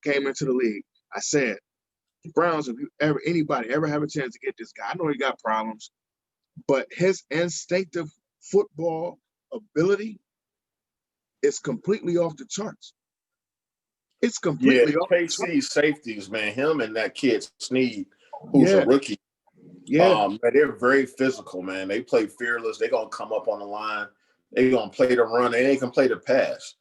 came into the league, I said, the Browns, if anybody ever have a chance to get this guy, I know he got problems, but his instinctive football ability is completely off the charts. It's completely off the charts. KC safeties, man, him and that kid Snead, who's a rookie. Yeah. They're very physical, man. They play fearless. They're going to come up on the line. They're going to play the run, and they can play the pass.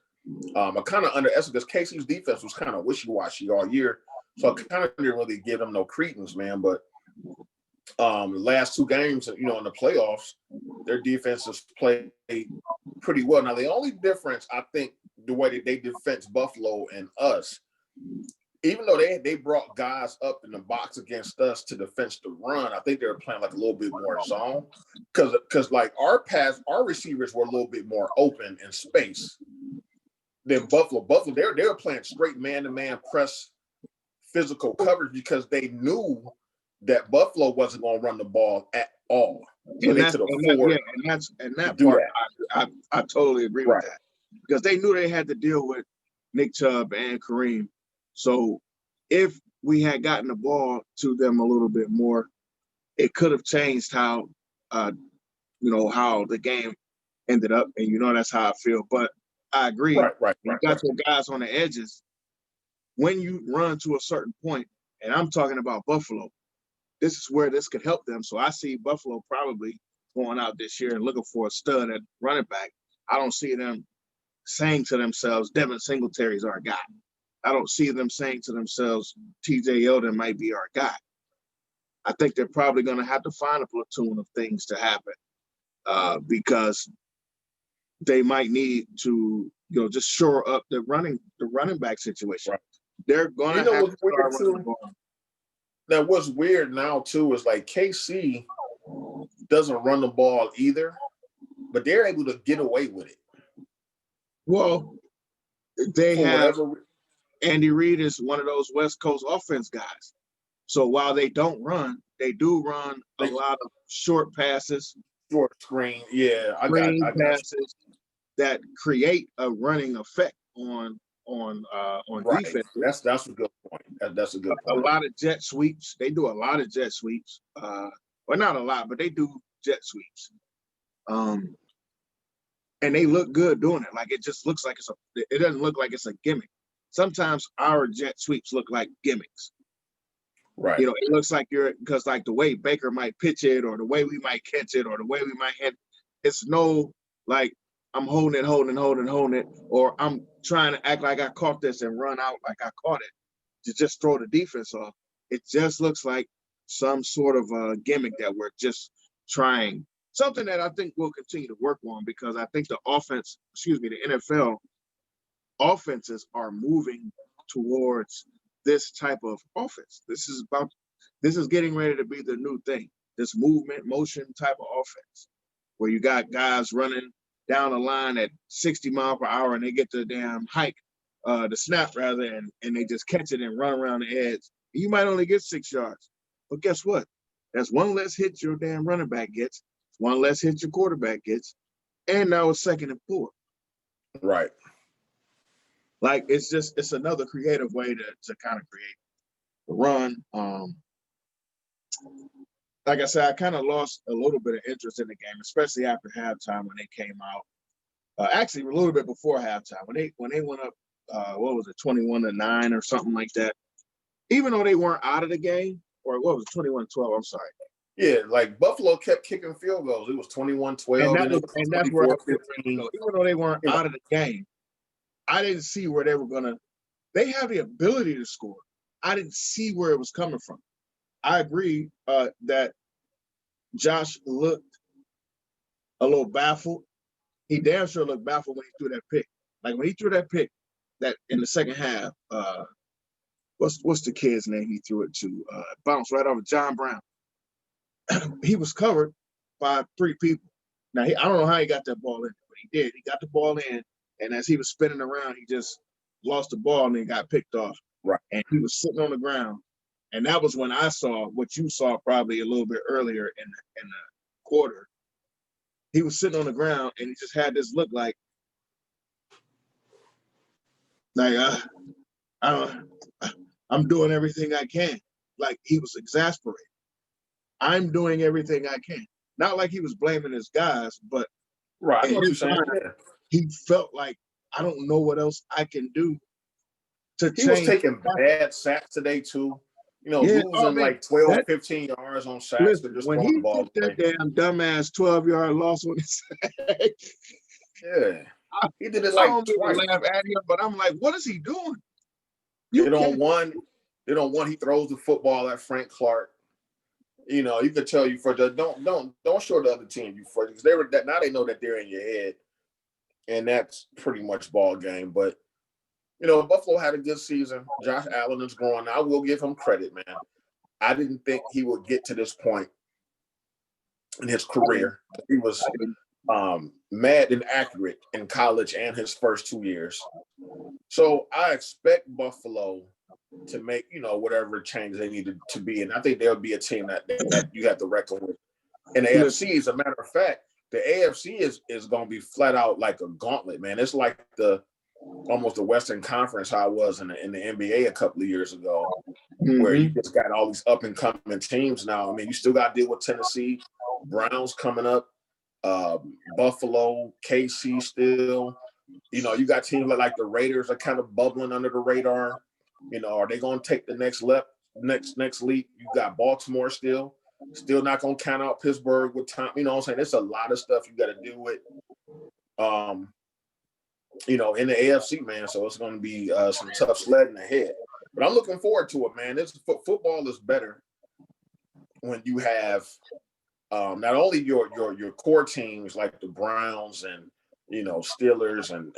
I kind of underestimated because KC's defense was kind of wishy-washy all year, so I kind of didn't really give them no credence, man. But the last two games, in the playoffs, their defenses played pretty well. Now, the only difference, I think, the way that they defense Buffalo and us, even though they brought guys up in the box against us to defense the run, I think they were playing like a little bit more zone. Because like our receivers were a little bit more open in space than Buffalo. Buffalo, they were playing straight man-to-man press physical coverage because they knew that Buffalo wasn't going to run the ball at all. So and that part, I totally agree with that. Because they knew they had to deal with Nick Chubb and Kareem. So if we had gotten the ball to them a little bit more, it could have changed how the game ended up. And that's how I feel. But I agree. Right. You got your guys on the edges. When you run to a certain point, and I'm talking about Buffalo, this is where this could help them. So I see Buffalo probably going out this year and looking for a stud at running back. I don't see them saying to themselves, Devin Singletary's our guy. I don't see them saying to themselves, TJ Yeldon might be our guy. I think they're probably going to have to find a platoon of things to happen because they might need to, just shore up the running back situation. Right. They're going to have to start running the ball. Now, what's weird now, too, is like KC doesn't run the ball either, but they're able to get away with it. Well, Andy Reid is one of those West Coast offense guys. So while they don't run, they do run a lot of short passes. Short screen, yeah. I got passes that create a running effect on defense. That's a good point. That's a good point. A lot of jet sweeps. They do a lot of jet sweeps. Well, not a lot, but they do jet sweeps. And they look good doing it. Like it just looks like it doesn't look like it's a gimmick. Sometimes our jet sweeps look like gimmicks. Right. It looks like because like the way Baker might pitch it or the way we might catch it or the way we might hit, it's no like I'm holding it, or I'm trying to act like I caught this and run out like I caught it to just throw the defense off. It just looks like some sort of a gimmick that we're just trying. Something that I think we'll continue to work on because I think the NFL offenses are moving towards this type of offense. This is getting ready to be the new thing. This movement, motion type of offense, where you got guys running down the line at 60 mile per hour and they get the damn hike, the snap rather, and they just catch it and run around the edge. You might only get 6 yards. But guess what? That's one less hit your damn running back gets, one less hit your quarterback gets, and now it's 2nd and 4. Right. Like it's another creative way to kind of create the run. Like I said, I kind of lost a little bit of interest in the game, especially after halftime when they came out. Actually, a little bit before halftime when they went up, what was it, 21-9 or something like that. Even though they weren't out of the game, or what was it, 21-12? I'm sorry. Yeah, like Buffalo kept kicking field goals. It was 21-12, And that's where I was getting ready to 24-15. go. Even though they weren't out of the game, I didn't see where they were gonna. They have the ability to score. I didn't see where it was coming from. I agree that Josh looked a little baffled. He damn sure looked baffled when he threw that pick. Like when he threw that pick, that in the second half, what's the kid's name he threw it to? Bounced right off of John Brown. He was covered by 3 people. Now I don't know how he got that ball in, but he did. He got the ball in, and as he was spinning around, he just lost the ball and then got picked off. Right. And he was sitting on the ground. And that was when I saw what you saw probably a little bit earlier in the quarter. He was sitting on the ground and he just had this look like I'm doing everything I can. Like he was exasperated. I'm doing everything I can. Not like he was blaming his guys, but right. I know what you're saying. Yeah. He felt like I don't know what else I can do to change. He was taking bad sacks today too. Losing like 12, 15 yards on sacks. Listen, Just when throwing he the ball took that damn dumbass 12-yard loss on his sack, yeah, he did it I like don't mean twice. to laugh at him, but I'm like, what is he doing? They don't want. He throws the football at Frank Clark. You could tell you for the don't show the other team you for because now they know that they're in your head, and that's pretty much ball game. But Buffalo had a good season. Josh Allen is growing. I will give him credit, man. I didn't think he would get to this point in his career. He was mad and accurate in college and his first 2 years. So I expect Buffalo to make, whatever changes they needed to be. And I think there'll be a team that you have to reckon with. And the AFC, as a matter of fact, the AFC is going to be flat out like a gauntlet, man. It's like almost the Western Conference, how it was in the NBA a couple of years ago, where you just got all these up-and-coming teams now. I mean, you still got to deal with Tennessee, Browns coming up, Buffalo, KC still. You got teams like the Raiders are kind of bubbling under the radar. Are they going to take the next leap? You got Baltimore still not going to count out Pittsburgh with time. You know what I'm saying? There's a lot of stuff you got to do with, in the AFC, man. So it's going to be some tough sledding ahead. But I'm looking forward to it, man. This football is better when you have not only your core teams like the Browns and Steelers and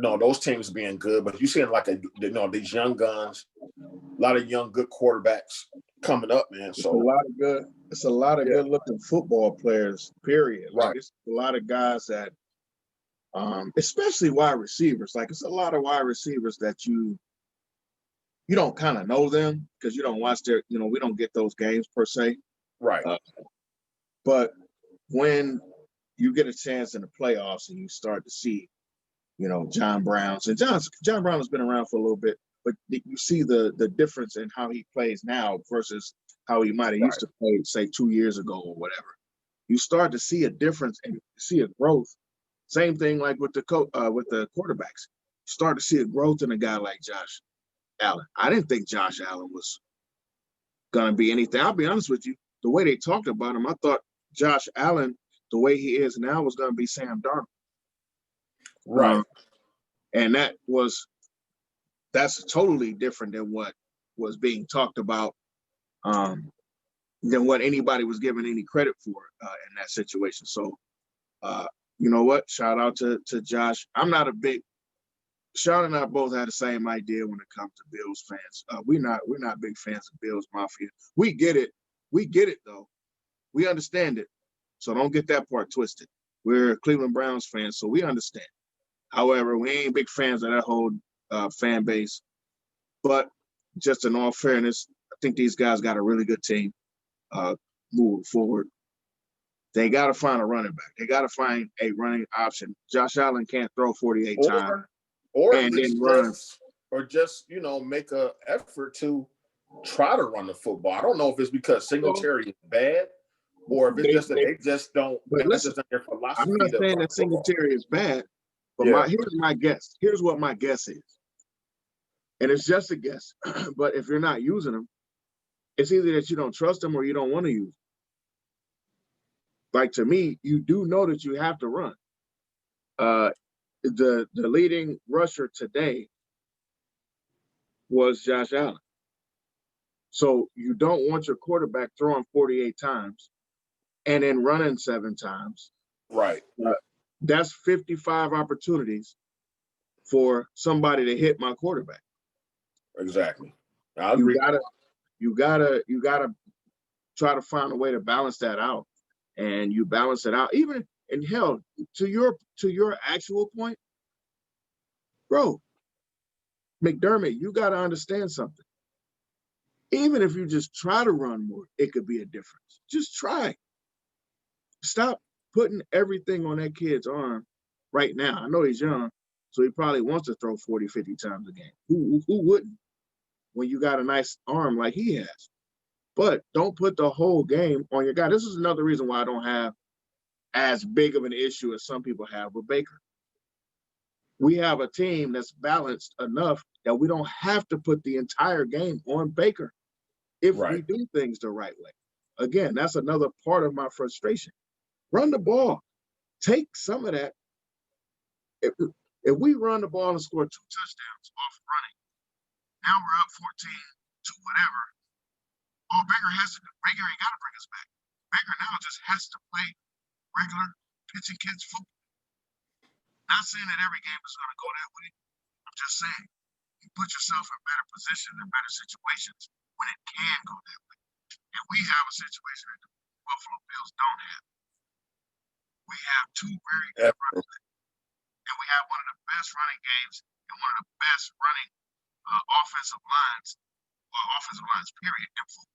those teams being good, but you're seeing like these young guns, a lot of young good quarterbacks coming up, man. So it's a lot of good looking football players, period. Right. Like it's a lot of guys that especially wide receivers. Like it's a lot of wide receivers that you don't kind of know them because you don't watch their, we don't get those games per se. Right. But when you get a chance in the playoffs and you start to see, John Brown's, and John Brown has been around for a little bit, but you see the difference in how he plays now versus how he might have used to play, say, 2 years ago or whatever. You start to see a difference and see a growth. Same thing like with the quarterbacks. You start to see a growth in a guy like Josh Allen. I didn't think Josh Allen was going to be anything. I'll be honest with you. The way they talked about him, I thought Josh Allen, the way he is now, was going to be Sam Darnold. Right. And that's totally different than what was being talked about, than what anybody was given any credit for in that situation. So, you know what? Shout out to Josh. Sean and I both had the same idea when it comes to Bills fans. We're not big fans of Bills Mafia. We get it. We get it though. We understand it. So don't get that part twisted. We're Cleveland Browns fans, so we understand. However, we ain't big fans of that whole fan base. But just in all fairness, I think these guys got a really good team moving forward. They got to find a running back. They got to find a running option. Josh Allen can't throw 48 times or and then run. Or just, make a effort to try to run the football. I don't know if it's because Singletary is bad or if it's just that they just don't. But that's listen, just their philosophy. I'm not saying that Singletary is bad, but here's my guess. Here's what my guess is. And it's just a guess. But if you're not using them, it's either that you don't trust them or you don't want to use them. Like, to me, you do know that you have to run. The leading rusher today was Josh Allen. So you don't want your quarterback throwing 48 times and then running 7 times. Right. That's 55 opportunities for somebody to hit my quarterback. Exactly. I agree. You gotta try to find a way to balance that out. And you balance it out. Even in hell, to your actual point, bro, McDermott, you got to understand something. Even if you just try to run more, it could be a difference. Just try. Stop putting everything on that kid's arm right now. I know he's young, so he probably wants to throw 40, 50 times a game. Who wouldn't when you got a nice arm like he has? But don't put the whole game on your guy. This is another reason why I don't have as big of an issue as some people have with Baker. We have a team that's balanced enough that we don't have to put the entire game on Baker if we do things the right way. Again, that's another part of my frustration. Run the ball. Take some of that. If we run the ball and score 2 touchdowns off running, now we're up 14 to whatever. Oh, Baker ain't got to bring us back. Baker now just has to play regular pitch and catch football. Not saying that every game is going to go that way. I'm just saying you put yourself in better positions and better situations when it can go that way. And we have a situation that the Buffalo Bills don't have. We have 2 very good runners, and we have one of the best running games and one of the best running offensive lines period in football.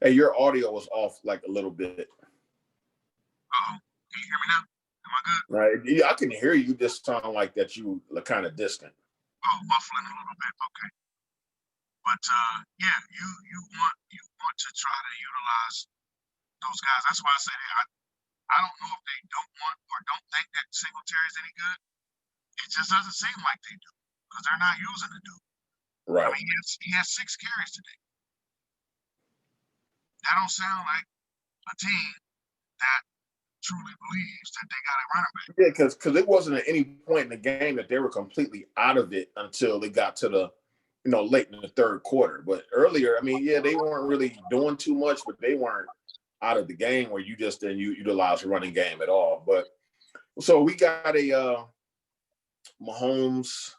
Hey, your audio was off like a little bit. Can you hear me now? Am I good? Right. Yeah, I can hear you. Just sound like that you look kind of distant. Oh, muffling a little bit. Okay. But you want to try to utilize those guys. That's why I say I don't know if they don't want or don't think that Singletary is any good. It just doesn't seem like they do because they're not using the dude. Right. I mean, he has 6 carries today. That don't sound like a team that truly believes that they got a running back. Yeah, because it wasn't at any point in the game that they were completely out of it until they got to the, late in the 3rd quarter. But earlier, I mean, they weren't really doing too much, but they weren't out of the game where you just didn't utilize the running game at all. But so we got a Mahomes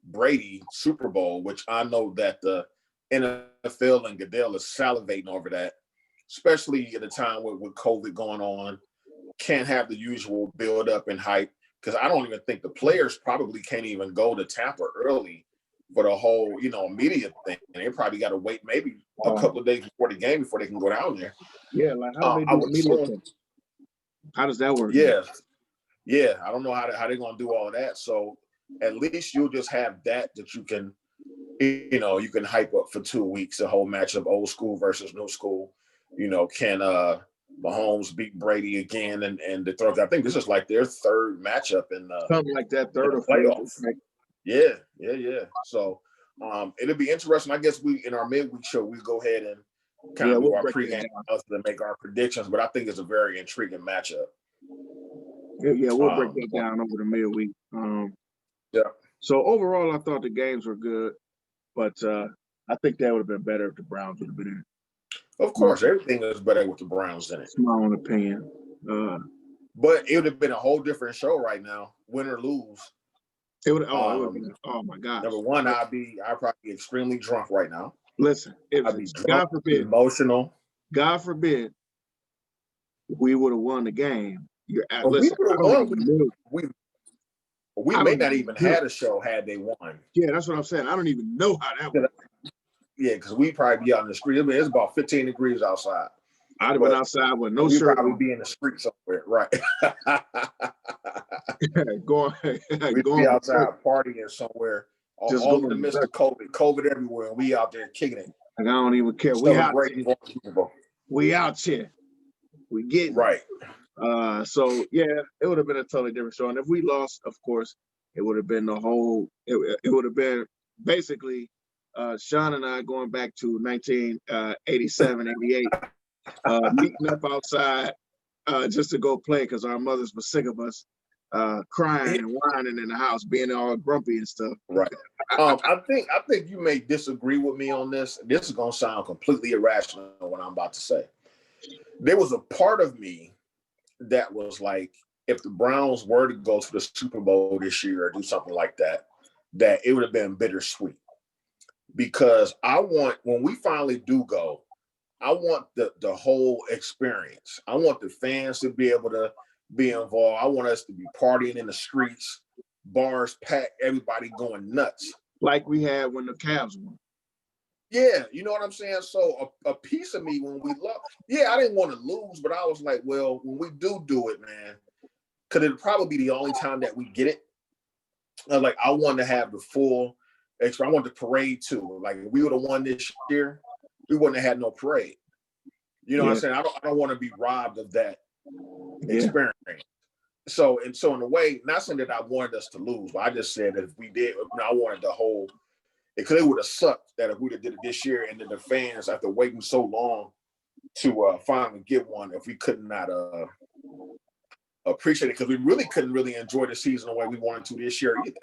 Brady Super Bowl, which I know that the NFL and Goodell is salivating over that, especially at a time with COVID going on. Can't have the usual build up and hype because I don't even think the players probably can't even go to Tampa early for the whole, media thing. And they probably got to wait maybe a couple of days before the game before they can go down there. Yeah, like how do they do the media thing? How does that work? Yeah. I don't know how they're going to do all of that. So at least you'll just have that you can, you can hype up for 2 weeks, the whole matchup, old school versus new school. Can Mahomes beat Brady again and the third? I think this is like their 3rd matchup in something like that, 3rd or 4th. Yeah. So it'll be interesting. I guess we in our midweek show we go ahead and kind of do our pregame and make our predictions, but I think it's a very intriguing matchup. Yeah, we'll break that down over the midweek. So overall, I thought the games were good, but I think that would have been better if the Browns would have been in it. Of course, everything is better with the Browns in it. It's my own opinion. But it would have been a whole different show right now, win or lose. It would. Oh my God. Number one, I'd probably be extremely drunk right now. Listen, I'd be drunk, God forbid, emotional. God forbid, we would have won the game. You're at, But we listen, would I have don't won. even know. We I may don't not even even know. had a show had they won. Yeah, that's what I'm saying. I don't even know how that went. Yeah, because we probably be out in the street. I mean, it's about 15 degrees outside. I'd have been outside with no we shirt probably on. be in the street somewhere, right? going We'd be outside partying somewhere. Just All in the going midst of COVID everywhere, and we out there kicking it. Like, I don't even care. We out Celebrating here. We out here. We getting right. So yeah, it would have been a totally different show. And if we lost, of course, it would have been the whole. It would have been basically Sean and I going back to 1987, 88, meeting up outside just to go play because our mothers were sick of us crying and whining in the house, being all grumpy and stuff. Right. I think you may disagree with me on this. This is gonna sound completely irrational what I'm about to say. There was a part of me that was like, if the Browns were to go to the Super Bowl this year or do something like that, that it would have been bittersweet. Because I want, when we finally do go, I want the whole experience. I want the fans to be able to be involved. I want us to be partying in the streets, bars packed, everybody going nuts. Like we had when the Cavs won. Yeah, you know what I'm saying? So a piece of me when we lost, yeah, I didn't want to lose, but I was like, well, when we do it, man, because it'll probably be the only time that we get it. Like, I wanted to have the full extra. I want the parade too. Like, if we would have won this year, we wouldn't have had no parade. You know what I'm saying? I don't want to be robbed of that experience. So in a way, not saying that I wanted us to lose, but I just said that if we did, I wanted the whole. Because it would have sucked that if we'd have did it this year, and then the fans, after waiting so long to finally get one, if we could not appreciate it, because we really couldn't really enjoy the season the way we wanted to this year either.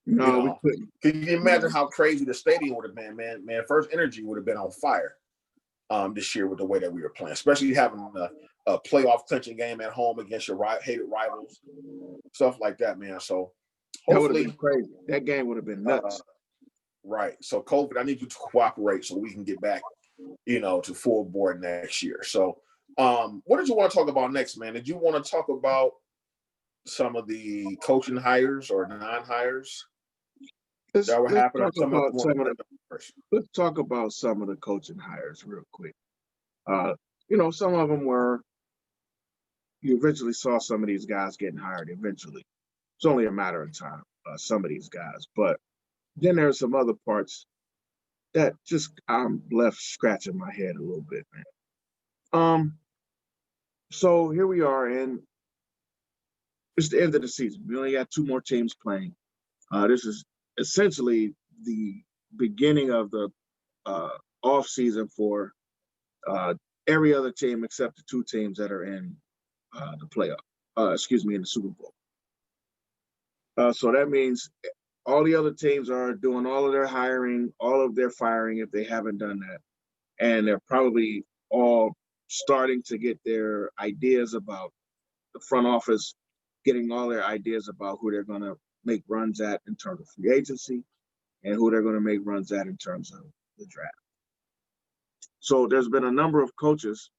No, we couldn't. Can you imagine how crazy the stadium would have been, man? Man, First Energy would have been on fire this year with the way that we were playing, especially having a playoff clinching game at home against your hated rivals, stuff like that, man. So hopefully, that would have been crazy. That game would have been nuts. Right. So COVID, I need you to cooperate so we can get back, to full board next year. So what did you want to talk about next, man? Did you want to talk about some of the coaching hires or non-hires that were happening? Let's talk about some of the coaching hires real quick. Some of them were, you eventually saw some of these guys getting hired eventually. It's only a matter of time, some of these guys. But then there's some other parts that just I'm left scratching my head a little bit, man. So here we are, and it's the end of the season. We only got 2 more teams playing. This is essentially the beginning of the off season for every other team except the 2 teams that are in the playoff. In the Super Bowl. So that means all the other teams are doing all of their hiring, all of their firing if they haven't done that. And they're probably all starting to get their ideas about the front office, getting all their ideas about who they're going to make runs at in terms of free agency and who they're going to make runs at in terms of the draft. So there's been a number of coaches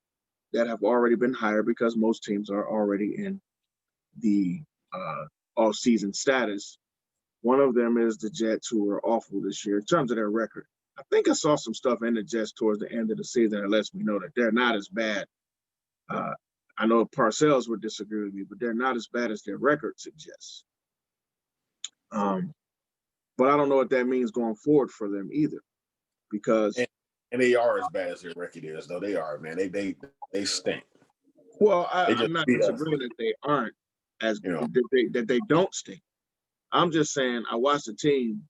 that have already been hired because most teams are already in the off-season status. One of them is the Jets, who were awful this year in terms of their record. I think I saw some stuff in the Jets towards the end of the season that lets me know that they're not as bad. I know Parcells would disagree with me, but they're not as bad as their record suggests. But I don't know what that means going forward for them either, because and they are as bad as their record is, though. They are, man. They stink. Well, I'm not disagreeing that they aren't that they don't stink. I'm just saying I watched the team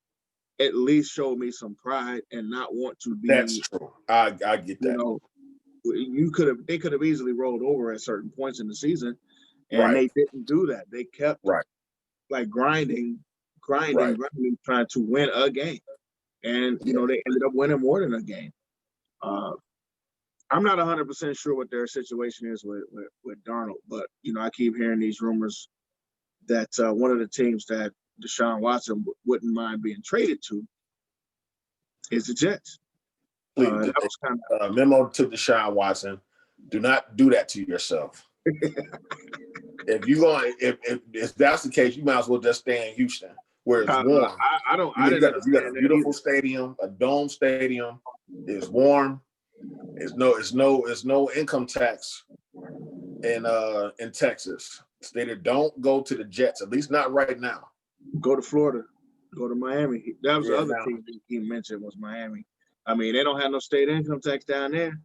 at least show me some pride and not want to be. That's true. I get that. They could have easily rolled over at certain points in the season, and they didn't do that. They kept like grinding, trying to win a game, and they ended up winning more than a game. I'm not 100% sure what their situation is with Darnold, but I keep hearing these rumors that one of the teams that Deshaun Watson wouldn't mind being traded to is the Jets. Please, memo to Deshaun Watson: do not do that to yourself. if that's the case, you might as well just stay in Houston where it's No, warm. I don't. I You didn't got a understand that beautiful either. stadium, a dome stadium. It's warm. It's no income tax in Texas. Stated don't go to the Jets, at least not right now. Go to Florida. Go to Miami. That was the Yeah, other now, team he mentioned was Miami. I mean, they don't have no state income tax down there.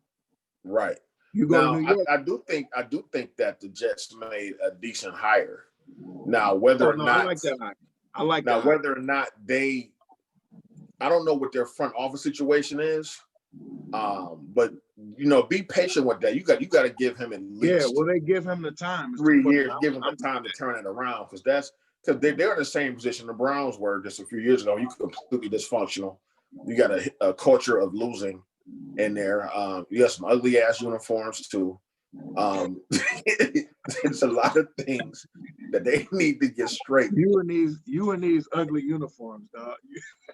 right. You go to Now, New York. I do think that the Jets made a decent hire. Now, whether Oh or no, I not like that hire. I like now that hire. whether or not I don't know what their front office situation is. But be patient with that. You got to give him at Yeah, least well, they give him the time. It's the 3 years. question. Give him the time to turn it around because they're in the same position the Browns were just a few years ago. You completely dysfunctional. You got a culture of losing in there. You got some ugly ass uniforms too. There's a lot of things that they need to get straight. You and these ugly uniforms, dog.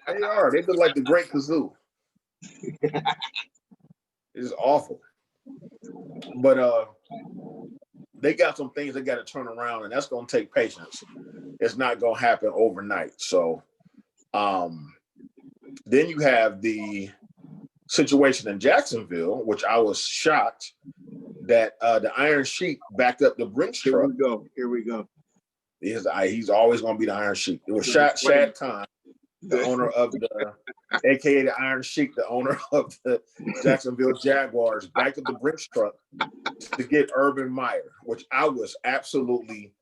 They are. They look like the Great Kazoo. It's awful. But they got some things they got to turn around, and that's going to take patience. It's not going to happen overnight. So then you have the situation in Jacksonville, which I was shocked that the Iron Sheik backed up the Brinks truck. Here we go. He's always going to be the Iron Sheik. It was Shad Khan, the owner of AKA the Iron Sheik, the owner of the Jacksonville Jaguars, backed up the Brinks truck to get Urban Meyer, which I was absolutely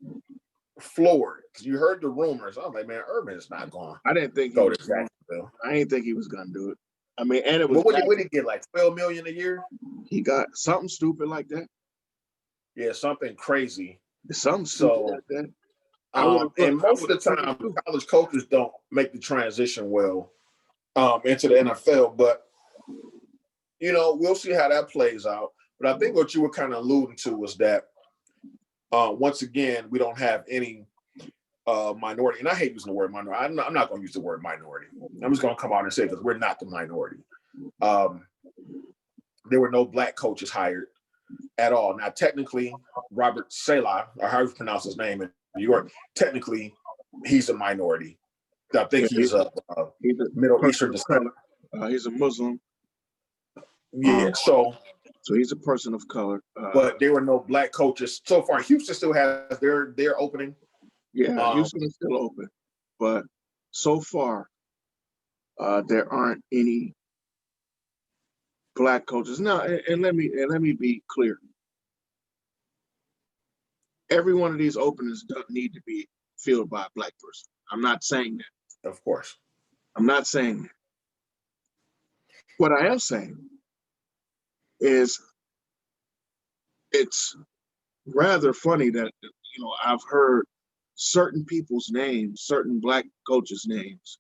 floored. You heard the rumors. I was like, man, Urban is not going. I didn't think go to Jacksonville. I didn't think he was going to do it. I mean, and it was. What did he get? Like $12 million a year? He got something stupid like that. Yeah, something crazy. Something stupid like that. And most of the time, college coaches don't make the transition well into the NFL. But we'll see how that plays out. But I think what you were kind of alluding to was that once again, we don't have any minority. And I hate using the word minority. I'm not going to use the word minority. I'm just going to come out and say because we're not the minority. There were no black coaches hired at all. Now, technically, Robert Saleh, or however you pronounce his name in New York, technically, he's a minority. I think he's a Middle Eastern descent. He's a Muslim. Yeah, so he's a person of color. But there were no black coaches so far. Houston still has their opening. Yeah, Houston is still open, but so far there aren't any black coaches. Now, and let me be clear. Every one of these openings doesn't need to be filled by a black person. I'm not saying that. Of course. I'm not saying that. What I am saying is it's rather funny that I've heard certain people's names, certain black coaches' names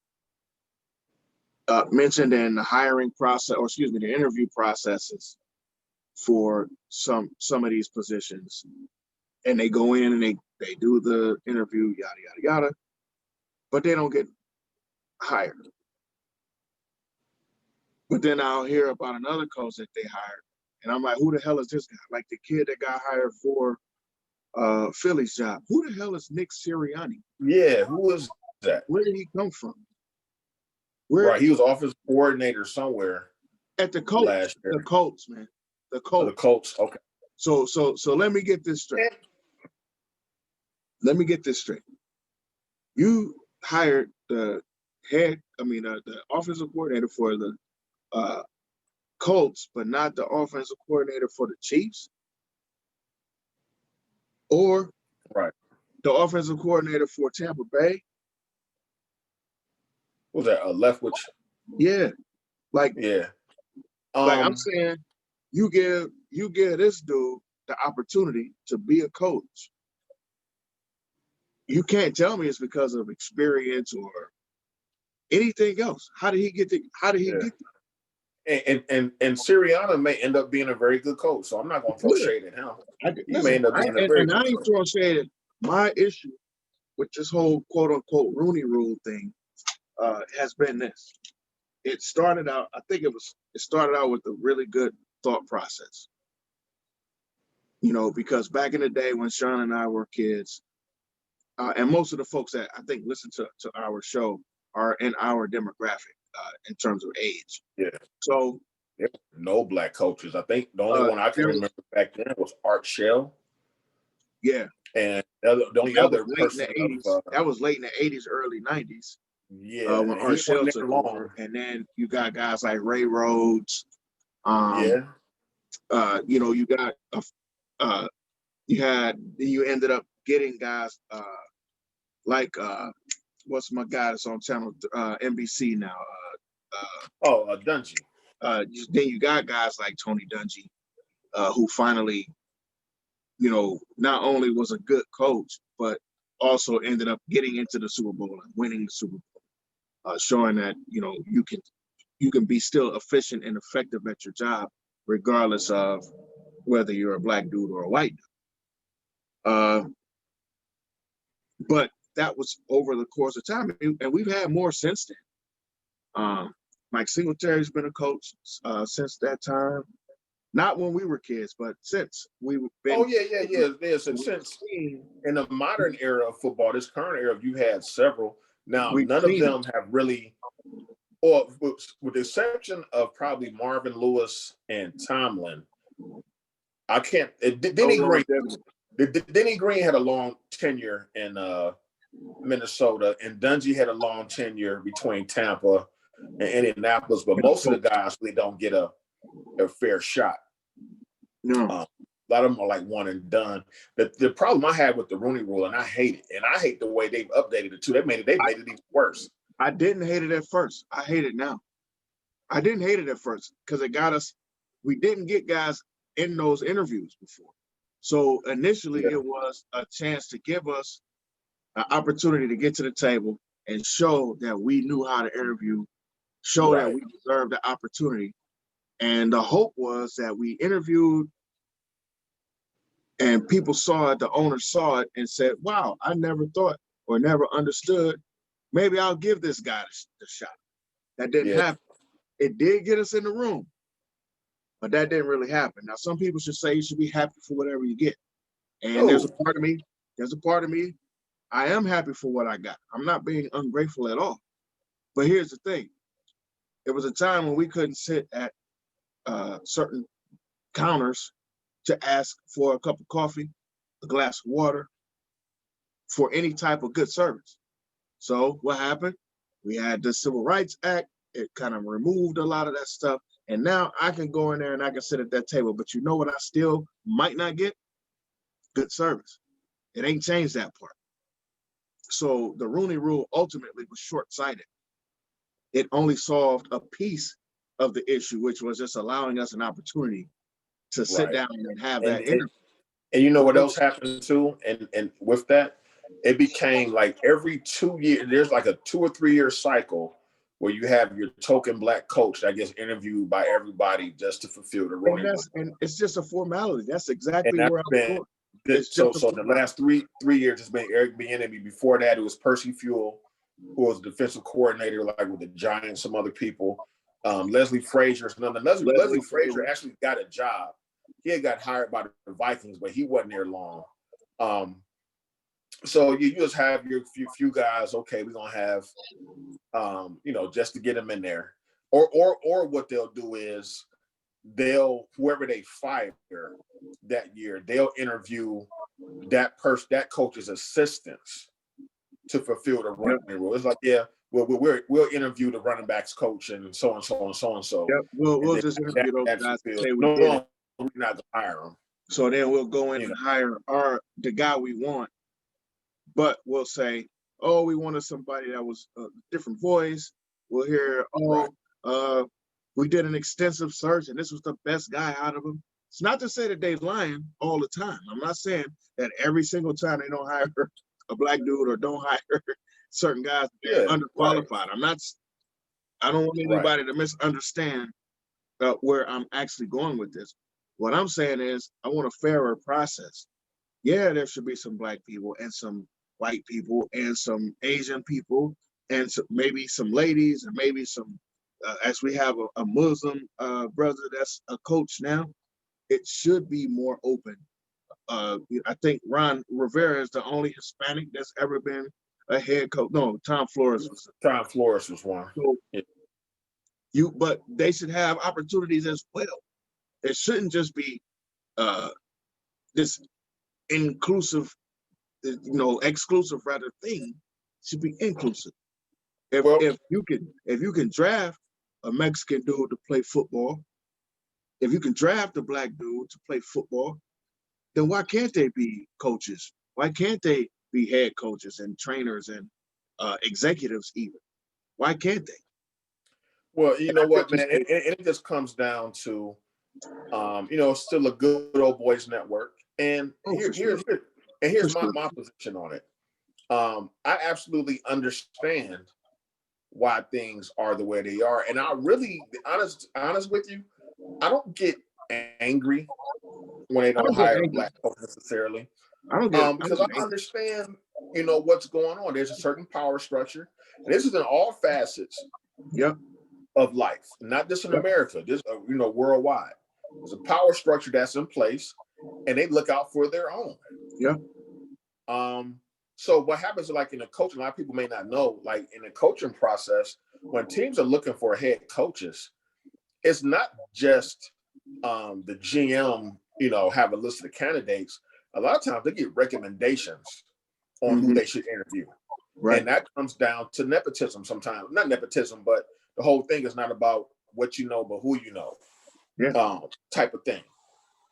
mentioned in the hiring process, or excuse me, the interview processes for some of these positions. And they go in and they do the interview, yada, yada, yada, but they don't get hired. But then I'll hear about another coach that they hired. And I'm like, who the hell is this guy? Like the kid that got hired for Philly's job. Who the hell is Nick Sirianni? Yeah, who is that? Where did he come from? Right, he was offensive coordinator somewhere. At the Colts. Last year. The Colts, man. The Colts. Oh, the Colts. Okay. So let me get this straight. Let me get this straight. You hired the offensive coordinator for the Colts, but not the offensive coordinator for the Chiefs? Or the offensive coordinator for Tampa Bay? Was that Leftwich? Yeah. Yeah. I'm saying you give this dude the opportunity to be a coach. You can't tell me it's because of experience or anything else. How did he get there? And Sirianni may end up being a very good coach, so I'm not going to throw shade at him. He may end up being a very good coach. I ain't throwing shade at my issue with this whole quote unquote Rooney Rule thing has been this. It started out with a really good thought process. because back in the day when Sean and I were kids, and most of the folks that I think listen to our show are in our demographic in terms of age. Yeah. So there were no black coaches. I think the only one I can remember back then was Art Shell. Yeah. And the only other person that was late in the 80s, early 90s. Yeah. When Art Shell took over. And then you got guys like Ray Rhodes. You got you ended up getting guys like what's my guy that's on channel NBC now? Dungy. Then you got guys like Tony Dungy, who finally, not only was a good coach, but also ended up getting into the Super Bowl and winning the Super Bowl, showing that you can be still efficient and effective at your job, regardless of whether you're a black dude or a white dude. But that was over the course of time, and we've had more since then. Mike Singletary's been a coach since that time. Not when we were kids, but since we've been. Oh yeah. Since in the modern era of football, this current era, you had several. Now none of them have really, or with the exception of probably Marvin Lewis and Tomlin, I can't. Denny Green. Denny Green had a long tenure in Minnesota, and Dungy had a long tenure between Tampa and Indianapolis. But most of the guys really don't get a fair shot. No. A lot of them are like one and done. The problem I had with the Rooney Rule, and I hate it, and I hate the way they've updated it too. They made it even worse. I didn't hate it at first. I hate it now. I didn't hate it at first because it got us. We didn't get guys in those interviews before. So initially, It was a chance to give us an opportunity to get to the table and show that we knew how to interview, show that we deserved the opportunity. And the hope was that we interviewed and people saw it, the owner saw it and said, wow, I never thought or never understood. Maybe I'll give this guy the shot. That didn't happen. It did get us in the room, but that didn't really happen. Now, some people should say you should be happy for whatever you get. And there's a part of me, I am happy for what I got. I'm not being ungrateful at all. But here's the thing. There was a time when we couldn't sit at certain counters to ask for a cup of coffee, a glass of water, for any type of good service. So what happened? We had the Civil Rights Act. It kind of removed a lot of that stuff. And now I can go in there and I can sit at that table. But you know what I still might not get? Good service. It ain't changed that part. So the Rooney Rule ultimately was short-sighted. It only solved a piece of the issue, which was just allowing us an opportunity to sit down and have that interview. And you know what else happened too? And with that, it became like every 2 years, there's like a 2 or 3 year cycle where you have your token black coach that gets interviewed by everybody just to fulfill the Rooney Rule. And it's just a formality. That's exactly where I'm going. So the last three years it's been Eric Bieniemy. Before that, it was Percy Fuel, who was defensive coordinator, like with the Giants, some other people. Leslie Frazier. Leslie Frazier actually got a job. He had got hired by the Vikings, but he wasn't there long. So you just have your few guys. Okay, we're gonna have, just to get them in there, or what they'll do is whoever they fire that year, they'll interview that coach's assistants to fulfill the running rule. It's like, we'll interview the running backs coach and so and so and so and so. Yep, we'll just interview those guys and say we're not gonna hire them. So then we'll go in and hire the guy we want, but we'll say, oh, we wanted somebody that was a different voice. We'll hear, we did an extensive search and this was the best guy out of them. It's not to say that they're lying all the time. I'm not saying that every single time they don't hire a black dude or don't hire certain guys that are underqualified. I don't want anybody to misunderstand where I'm actually going with this. What I'm saying is I want a fairer process. Yeah, there should be some black people and some white people and some Asian people and maybe some ladies and maybe some, as we have a Muslim brother that's a coach now, it should be more open I think Ron Rivera is the only Hispanic that's ever been a head coach. No, Tom Flores was. Tom Flores was one. So Yeah. but they should have opportunities as well. It shouldn't just be this inclusive, exclusive rather thing. It should be inclusive. If you can draft a Mexican dude to play football, if you can draft a black dude to play football, then why can't they be coaches? Why can't they be head coaches and trainers and executives even? Why can't they? Well, you know what, man, and it just comes down to, still a good old boys network. And here's my position on it. I absolutely understand why things are the way they are, and I really, honest with you, I don't get angry when they don't hire a black coach necessarily. Because I understand, what's going on. There's a certain power structure, and this is in all facets of life, not just in America, just worldwide. There's a power structure that's in place, and they look out for their own. So what happens, like in the coaching, a lot of people may not know, like in the coaching process, when teams are looking for head coaches, it's not just the GM, have a list of candidates. A lot of times they get recommendations on who they should interview. Right. And that comes down to nepotism sometimes. Not nepotism, but the whole thing is not about what you know, but who you know, type of thing.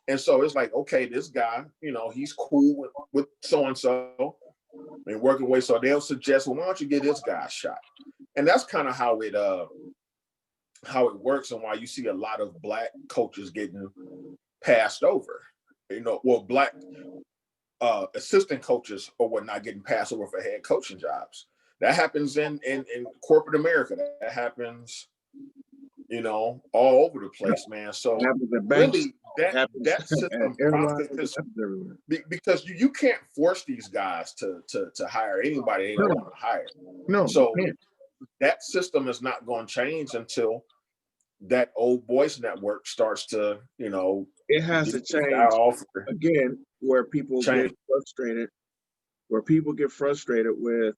And so it's like, okay, this guy, he's cool with so-and-so and working with, so they'll suggest, well, why don't you give this guy a shot? And that's kind of how it works, and why you see a lot of black coaches getting passed over. Black assistant coaches or whatnot getting passed over for head coaching jobs. That happens in corporate America. That happens, all over the place, man. So really, that system, because you can't force these guys to hire anybody they don't want to hire. No. So that system is not going to change until that old boys network starts to, it has to change again, where people get frustrated, with,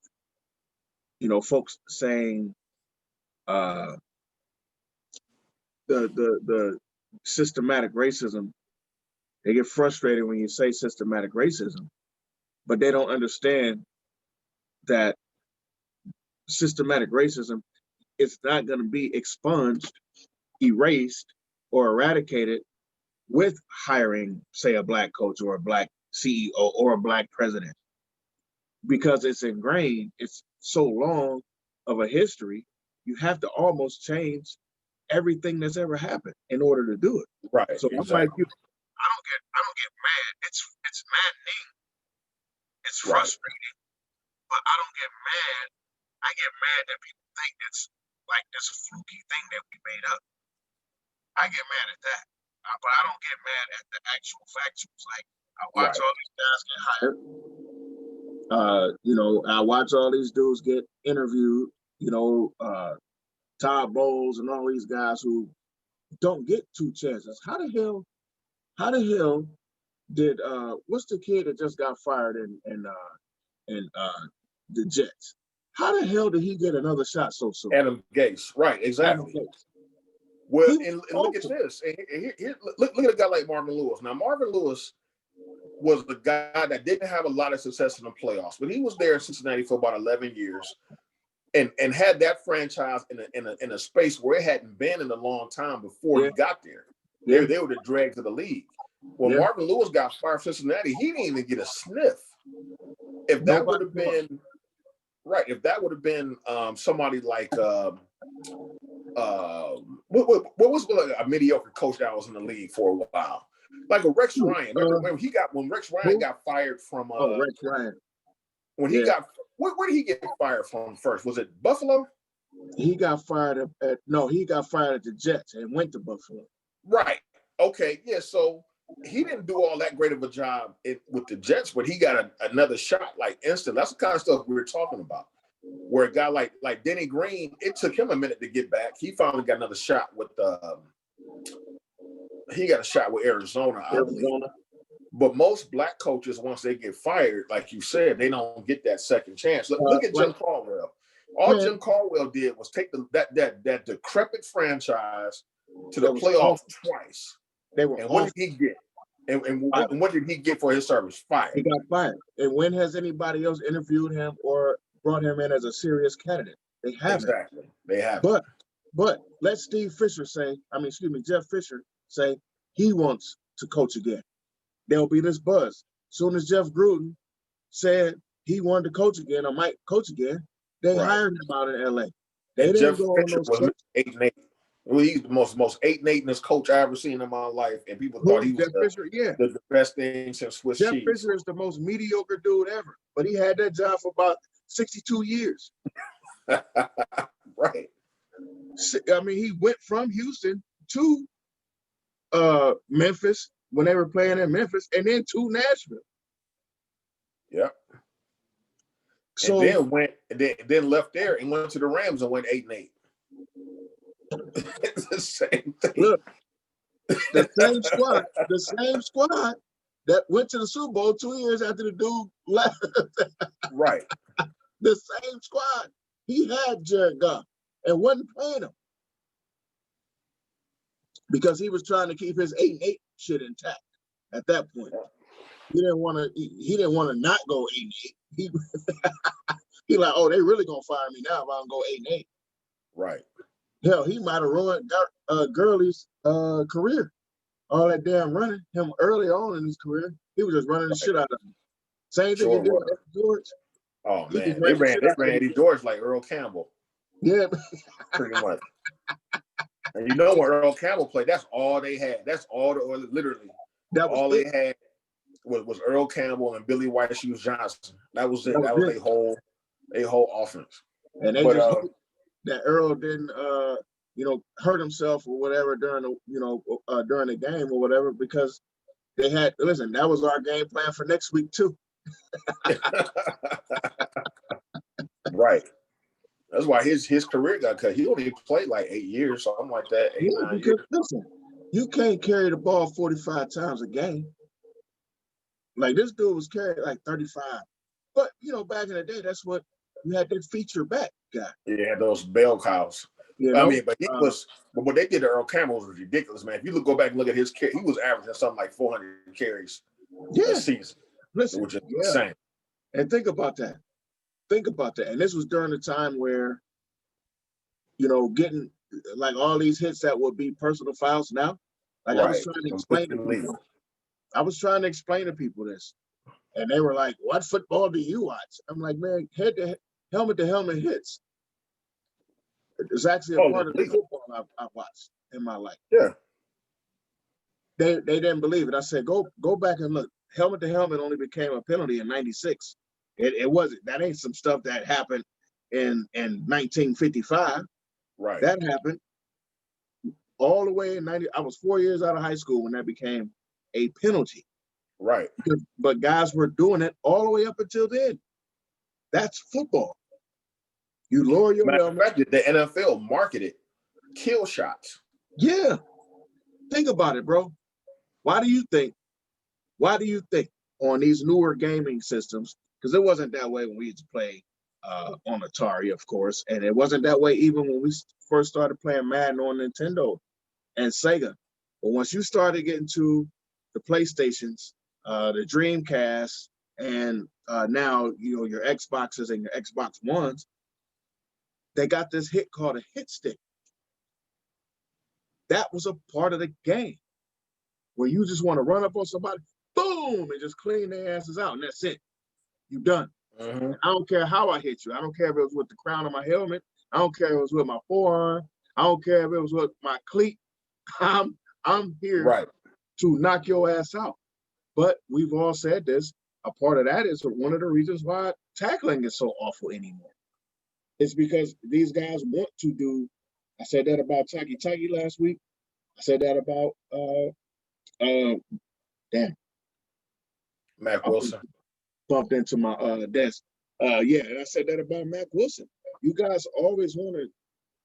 folks saying the systematic racism. They get frustrated when you say systematic racism, but they don't understand that systematic racism is not going to be expunged, erased, or eradicated with hiring, say, a black coach or a black CEO or a black president, because it's ingrained. It's so long of a history. You have to almost change everything that's ever happened in order to do it. Right. So exactly. I'm like you. I don't get mad. It's maddening. It's frustrating, but I don't get mad. I get mad that people think it's like this fluky thing that we made up. I get mad at that, but I don't get mad at the actual factuals. Like, I watch all these guys get hired. I watch all these dudes get interviewed. Todd Bowles and all these guys who don't get two chances. How the hell did what's the kid that just got fired in the Jets? How the hell did he get another shot so soon? Adam Gase, right? Exactly. Well, and look at this. Here, look at a guy like Marvin Lewis. Now, Marvin Lewis was the guy that didn't have a lot of success in the playoffs, but he was there in Cincinnati for about 11 years, and had that franchise in a space where it hadn't been in a long time before he got there. They were the dregs of the league. When Marvin Lewis got fired from Cincinnati, he didn't even get a sniff. If that would have been somebody like what was a mediocre coach that was in the league for a while, like a Rex Ryan. Remember when Rex Ryan got fired from Rex Ryan. When he got where did he get fired from first? Was it Buffalo? He got fired at the Jets and went to Buffalo. Right. Okay. Yeah. So he didn't do all that great of a job with the Jets, but he got another shot like instant. That's the kind of stuff we were talking about. Where a guy like Denny Green, it took him a minute to get back. He finally got another shot with he got a shot with Arizona, I believe. But most black coaches, once they get fired, like you said, they don't get that second chance. Look at Jim Caldwell. All Jim Caldwell did was take that decrepit franchise to the playoffs twice. And what did he get? And what did he get for his service? Fired. He got fired. And when has anybody else interviewed him or brought him in as a serious candidate? They haven't. Exactly. They haven't. But let Jeff Fisher say he wants to coach again. There'll be this buzz. Soon as Jeff Gruden said he wanted to coach again or might coach again, they hired him out in LA. They didn't Jeff go Fisher on those was 8-8. Well, he's the most 8-8 coach I ever seen in my life, and people thought he was the best thing since Swiss cheese. Jeff Fisher is the most mediocre dude ever, but he had that job for about 62 years. Right. I mean, he went from Houston to Memphis when they were playing in Memphis, and then to Nashville. Yep. So then left there and went to the Rams and went 8-8. It's the same thing. Look, the same squad that went to the Super Bowl 2 years after the dude left. Right. The same squad. He had Jared Goff and wasn't playing him because he was trying to keep his 8-8 shit intact at that point. He didn't want to not go 8-8. He like, oh, they really gonna fire me now if I don't go 8-8. Right. Hell, he might have ruined Gurley's career. All that damn running him early on in his career. He was just running the shit out of him. Same thing he did with Eddie George. Oh man, they ran Eddie George like Earl Campbell. Yeah, pretty much. And you know when Earl Campbell played, that's all they had. That's all literally. All they had was Earl Campbell and Billy White Shoes Johnson. That was it. That was their whole offense. And they just hope that Earl didn't hurt himself or whatever during the game or whatever, because they had that was our game plan for next week too. Right. That's why his career got cut. He only played like 8 years, something like that. 9 years. Listen, you can't carry the ball 45 times a game. Like this dude was carrying like 35. But back in the day, that's what you had, that feature back guy. Yeah, those bell cows. I mean, but but what they did to Earl Campbell was ridiculous, man. If you go back and look at his carry, he was averaging something like 400 carries a season. Listen, which is insane. And think about that. And this was during the time where, getting like all these hits that would be personal fouls now. Like I was trying to explain to people this. And they were like, what football do you watch? I'm like, man, helmet to helmet hits. It's actually a part of the football I watched in my life. Yeah. They didn't believe it. I said, go back and look. Helmet to helmet only became a penalty in 96. It wasn't. That ain't some stuff that happened in 1955. Right. That happened all the way in 90. I was 4 years out of high school when that became a penalty. Right. But guys were doing it all the way up until then. That's football. You lower your helmet. The NFL marketed kill shots. Yeah. Think about it, bro. Why do you think on these newer gaming systems, because it wasn't that way when we used to play on Atari, of course, and it wasn't that way even when we first started playing Madden on Nintendo and Sega. But once you started getting to the PlayStations, the Dreamcast, and now your Xboxes and your Xbox Ones, they got this hit called a hit stick. That was a part of the game where you just want to run up on somebody, boom, and just clean their asses out, and that's it. You done. Mm-hmm. I don't care how I hit you. I don't care if it was with the crown of my helmet. I don't care if it was with my forearm. I don't care if it was with my cleat. I'm here to knock your ass out. But we've all said this. A part of that is one of the reasons why tackling is so awful anymore. It's because these guys want to do. I said that about Taki last week. I said that about Mac Wilson. Bumped into my desk. And I said that about Mac Wilson. You guys always wanted,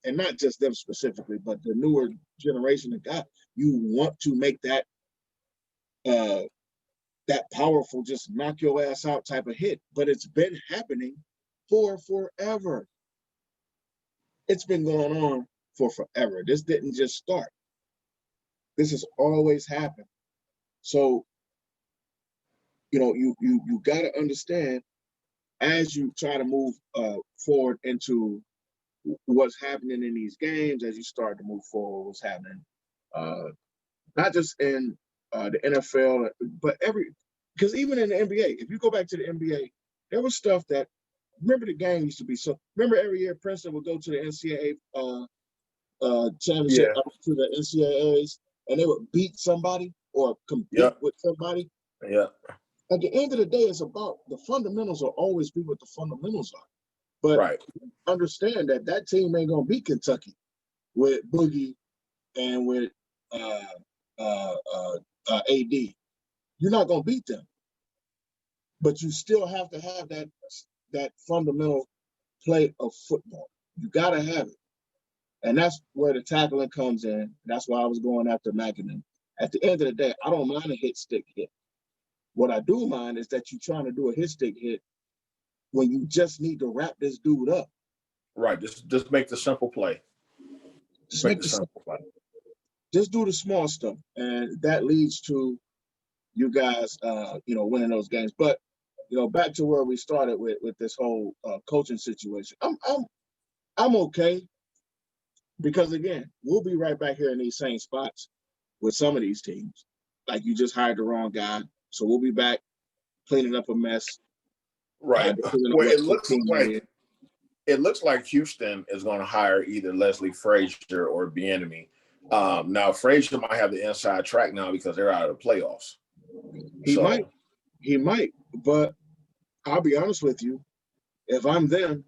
and not just them specifically, but the newer generation of guys, you want to make that that powerful, just knock your ass out type of hit. But it's been happening for forever. It's been going on for forever. This didn't just start. This has always happened. So, you got to understand as you try to move forward into what's happening in these games, as you start to move forward, what's happening, not just in the NFL, but because even in the NBA, if you go back to the NBA, there was stuff that, remember the game used to be so, remember every year Princeton would go to the NCAA championship, to the NCAAs, and they would beat somebody or compete with somebody. Yeah. At the end of the day, it's about the fundamentals will always be what the fundamentals are. But understand that team ain't gonna beat Kentucky with Boogie and with AD. You're not gonna beat them. But you still have to have that fundamental play of football. You gotta have it. And that's where the tackling comes in. That's why I was going after McKinnon. At the end of the day, I don't mind a hit stick hit. What I do mind is that you're trying to do a hit stick hit when you just need to wrap this dude up. Right. Just make the simple play. Just make the simple play. Just do the small stuff. And that leads to you guys winning those games. But back to where we started with this whole coaching situation. I'm okay. Because again, we'll be right back here in these same spots with some of these teams. Like you just hired the wrong guy. So we'll be back cleaning up a mess. Right. Well, it looks like Houston is going to hire either Leslie Frazier or Bieniemy. Now Frazier might have the inside track now because they're out of the playoffs. He might, but I'll be honest with you. If I'm them,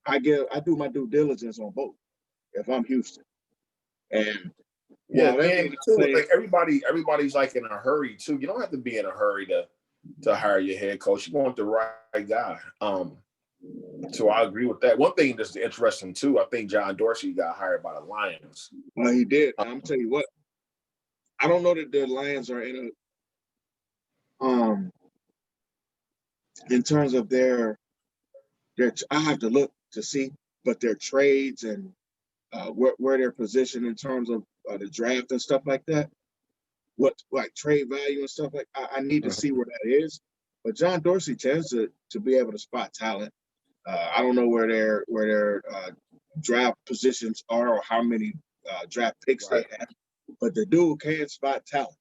I do my due diligence on both. If I'm Houston, and like everybody's like in a hurry too. You don't have to be in a hurry to hire your head coach. You want the right guy. So I agree with that. One thing that's interesting too, I think John Dorsey got hired by the Lions. Well, he did. I'm telling you what, I don't know that the Lions are in terms of their I have to look to see, but their trades and where they're positioned in terms of the draft and stuff like that, what like trade value and stuff like. I need to see where that is. But John Dorsey tends to be able to spot talent. I don't know where their draft positions are or how many draft picks they have, but the dude can spot talent.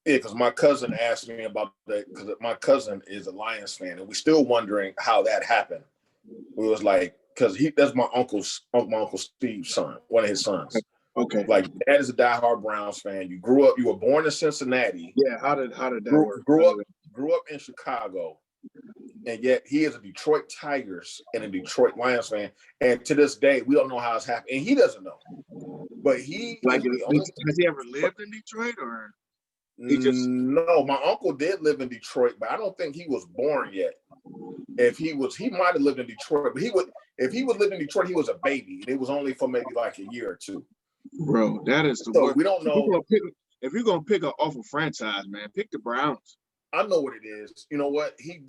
Yeah, because my cousin asked me about that because my cousin is a Lions fan, and we're still wondering how that happened. We was like, because that's my uncle Steve's son, one of his sons. Okay. Like, dad is a diehard Browns fan. You were born in Cincinnati. Yeah. How did that work? Grew up in Chicago, and yet he is a Detroit Tigers and a Detroit Lions fan. And to this day, we don't know how it's happened, and he doesn't know. But has he ever lived in Detroit or? No, my uncle did live in Detroit, but I don't think he was born yet. He might have lived in Detroit, but if he was living in Detroit, he was a baby. It was only for maybe like a year or two. Bro, that is the worst. We don't know. If you're gonna pick an awful franchise, man, pick the Browns. I know what it is. You know what? I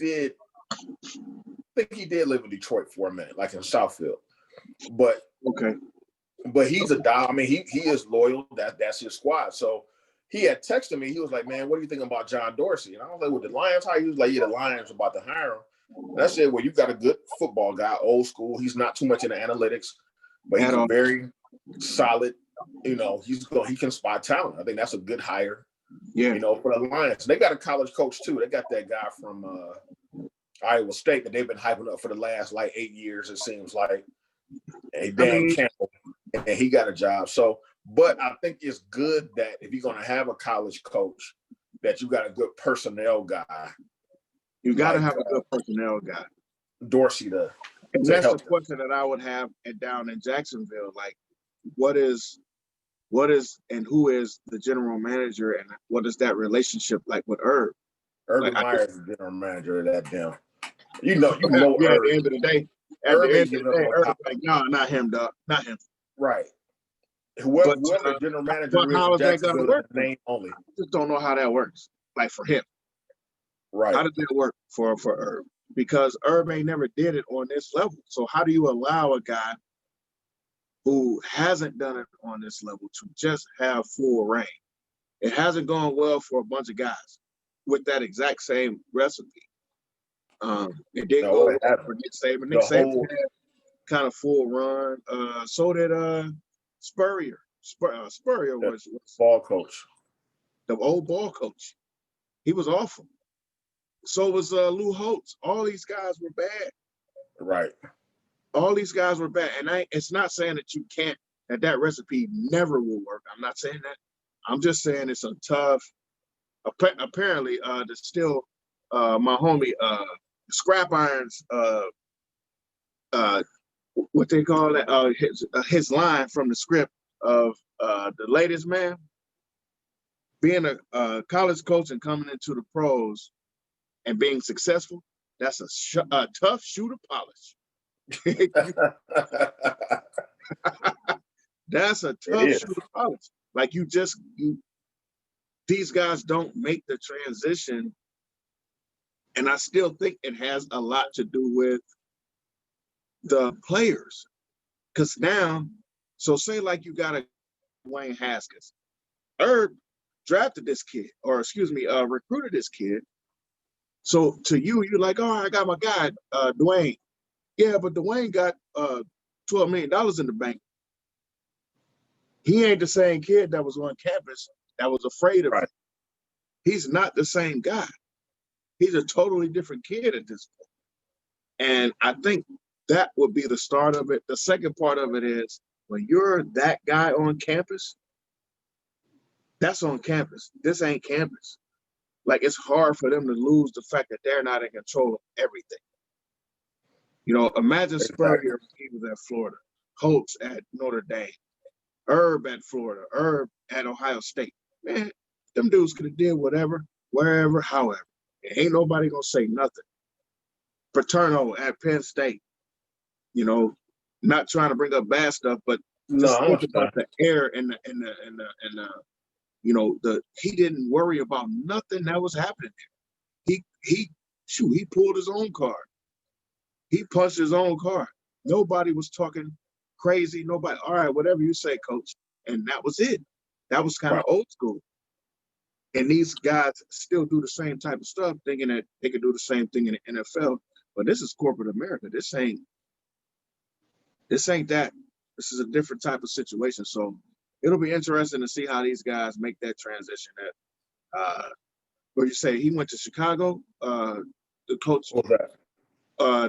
think he did live in Detroit for a minute, like in Southfield. But he's he is loyal. That's his squad. So he had texted me. He was like, "Man, what do you think about John Dorsey?" And I was like, "With the Lions, how?" He was like, "Yeah, the Lions are about to hire him." And I said, "Well, you got a good football guy, old school. He's not too much into analytics, but he's a very solid. He can spot talent. I think that's a good hire. Yeah. For the Lions, they got a college coach too. They got that guy from Iowa State that they've been hyping up for the last like 8 years. It seems like Dan Campbell, and he got a job. So." But I think it's good that if you're going to have a college coach, that you got a good personnel guy. You got to have a good personnel guy. Dorsey and that's the question that I would have down in Jacksonville. Like, what is and who is the general manager, and what is that relationship like with Herb? Urban Meyer is the general manager of that damn. You know. Yeah, Herb. At the end of the day, Herb, like, no, not him, dog, not him. Right. Whoever the general manager is, how is that going to work? Name only. I just don't know how that works. Like for him, Right. How does that work for Herb? Because Herb ain't never did it on this level. So how do you allow a guy who hasn't done it on this level to just have full reign? It hasn't gone well for a bunch of guys with that exact same recipe. It didn't No, go it well hasn't. for Nick Saban. Nick The Saban whole had kind of full run. So did Spurrier. Spurrier was ball coach. the old ball coach. He was awful. So was Lou Holtz. All these guys were bad. Right. All these guys were bad. And it's not saying that you can't, that recipe never will work. I'm not saying that. I'm just saying it's a tough, apparently, there's still my homie, Scrap Irons, what they call it, his line from the script of the latest man, being a college coach and coming into the pros and being successful, that's a tough shoe to polish. That's a tough shoe to polish. Like these guys don't make the transition. And I still think it has a lot to do with the players. Because now, so say like you got a Wayne Haskins. Herb drafted this kid, or excuse me, recruited this kid. So to you, you're like, oh, I got my guy, Dwayne. Yeah, but Dwayne got $12 million in the bank. He ain't the same kid that was on campus that was afraid of him. He's not the same guy. He's a totally different kid at this point. And I think that would be the start of it. The second part of it is when you're that guy on campus, that's on campus. This ain't campus. Like, it's hard for them to lose the fact that they're not in control of everything. You know, imagine Spurrier, he was at Florida, Holtz at Notre Dame, Herb at Florida, Herb at Ohio State. Man, them dudes could have did whatever, wherever, however. Ain't nobody gonna say nothing. Paterno at Penn State, you know, not trying to bring up bad stuff, but just think about the air and the you know, he didn't worry about nothing that was happening there. He pulled his own card. He punched his own card. Nobody was talking crazy. Nobody, all right, whatever you say, coach. And that was it. That was kind of old school. And these guys still do the same type of stuff, thinking that they could do the same thing in the NFL. But this is corporate America. This ain't that. This is a different type of situation. So it'll be interesting to see how these guys make that transition. What you say? He went to Chicago. The coach. What was that?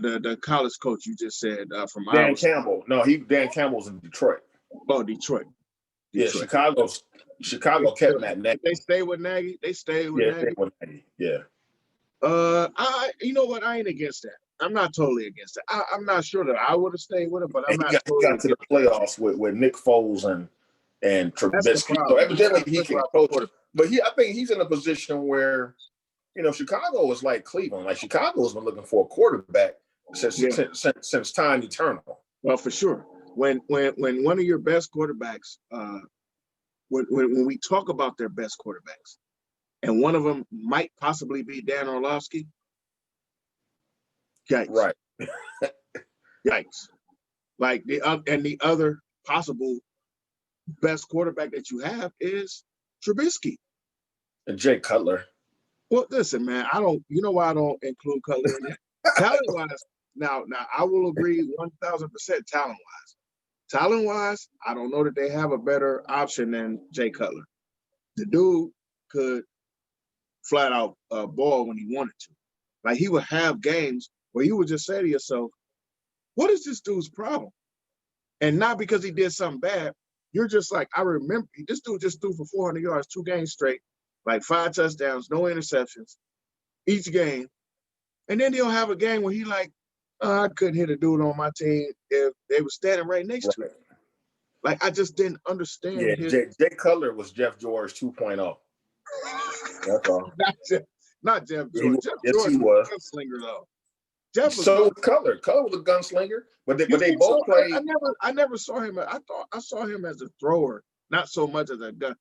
The college coach you just said from Dan Iowa Campbell. No, Dan Campbell's in Detroit. Oh, Detroit. Yeah, Chicago kept Matt Nagy. They stay with Nagy. They stay with Nagy. Stay with Nagy. Yeah. You know what? I ain't against that. I'm not totally against it. I'm not sure that I would have stayed with him, but I'm not. He got to the playoffs with Nick Foles and Trubisky. So evidently he can coach. But I think he's in a position where, you know, Chicago is like Cleveland. Like, Chicago's been looking for a quarterback since time eternal. Well, for sure. When one of your best quarterbacks, when we talk about their best quarterbacks, and one of them might possibly be Dan Orlovsky, yikes. Right. Yikes. Like the other possible best quarterback that you have is Trubisky. And Jay Cutler. Well, listen, man, you know why I don't include Cutler in that? Talent-wise, now I will agree 1,000% talent-wise. Talent-wise, I don't know that they have a better option than Jay Cutler. The dude could flat out ball when he wanted to. Like, he would have games where you would just say to yourself, what is this dude's problem? And not because he did something bad. You're just like, I remember this dude just threw for 400 yards, 2 games straight, like 5 touchdowns, no interceptions each game. And then he'll have a game where he like, I couldn't hit a dude on my team if they were standing right next to him. Like, I just didn't understand. Yeah, Jay Cutler was Jeff George 2.0. That's all. Not Jeff George. Jeff George was a gunslinger, though. So was Cutler. Cutler was a gunslinger, but they both played. I never saw him. I saw him as a thrower, not so much as a gun.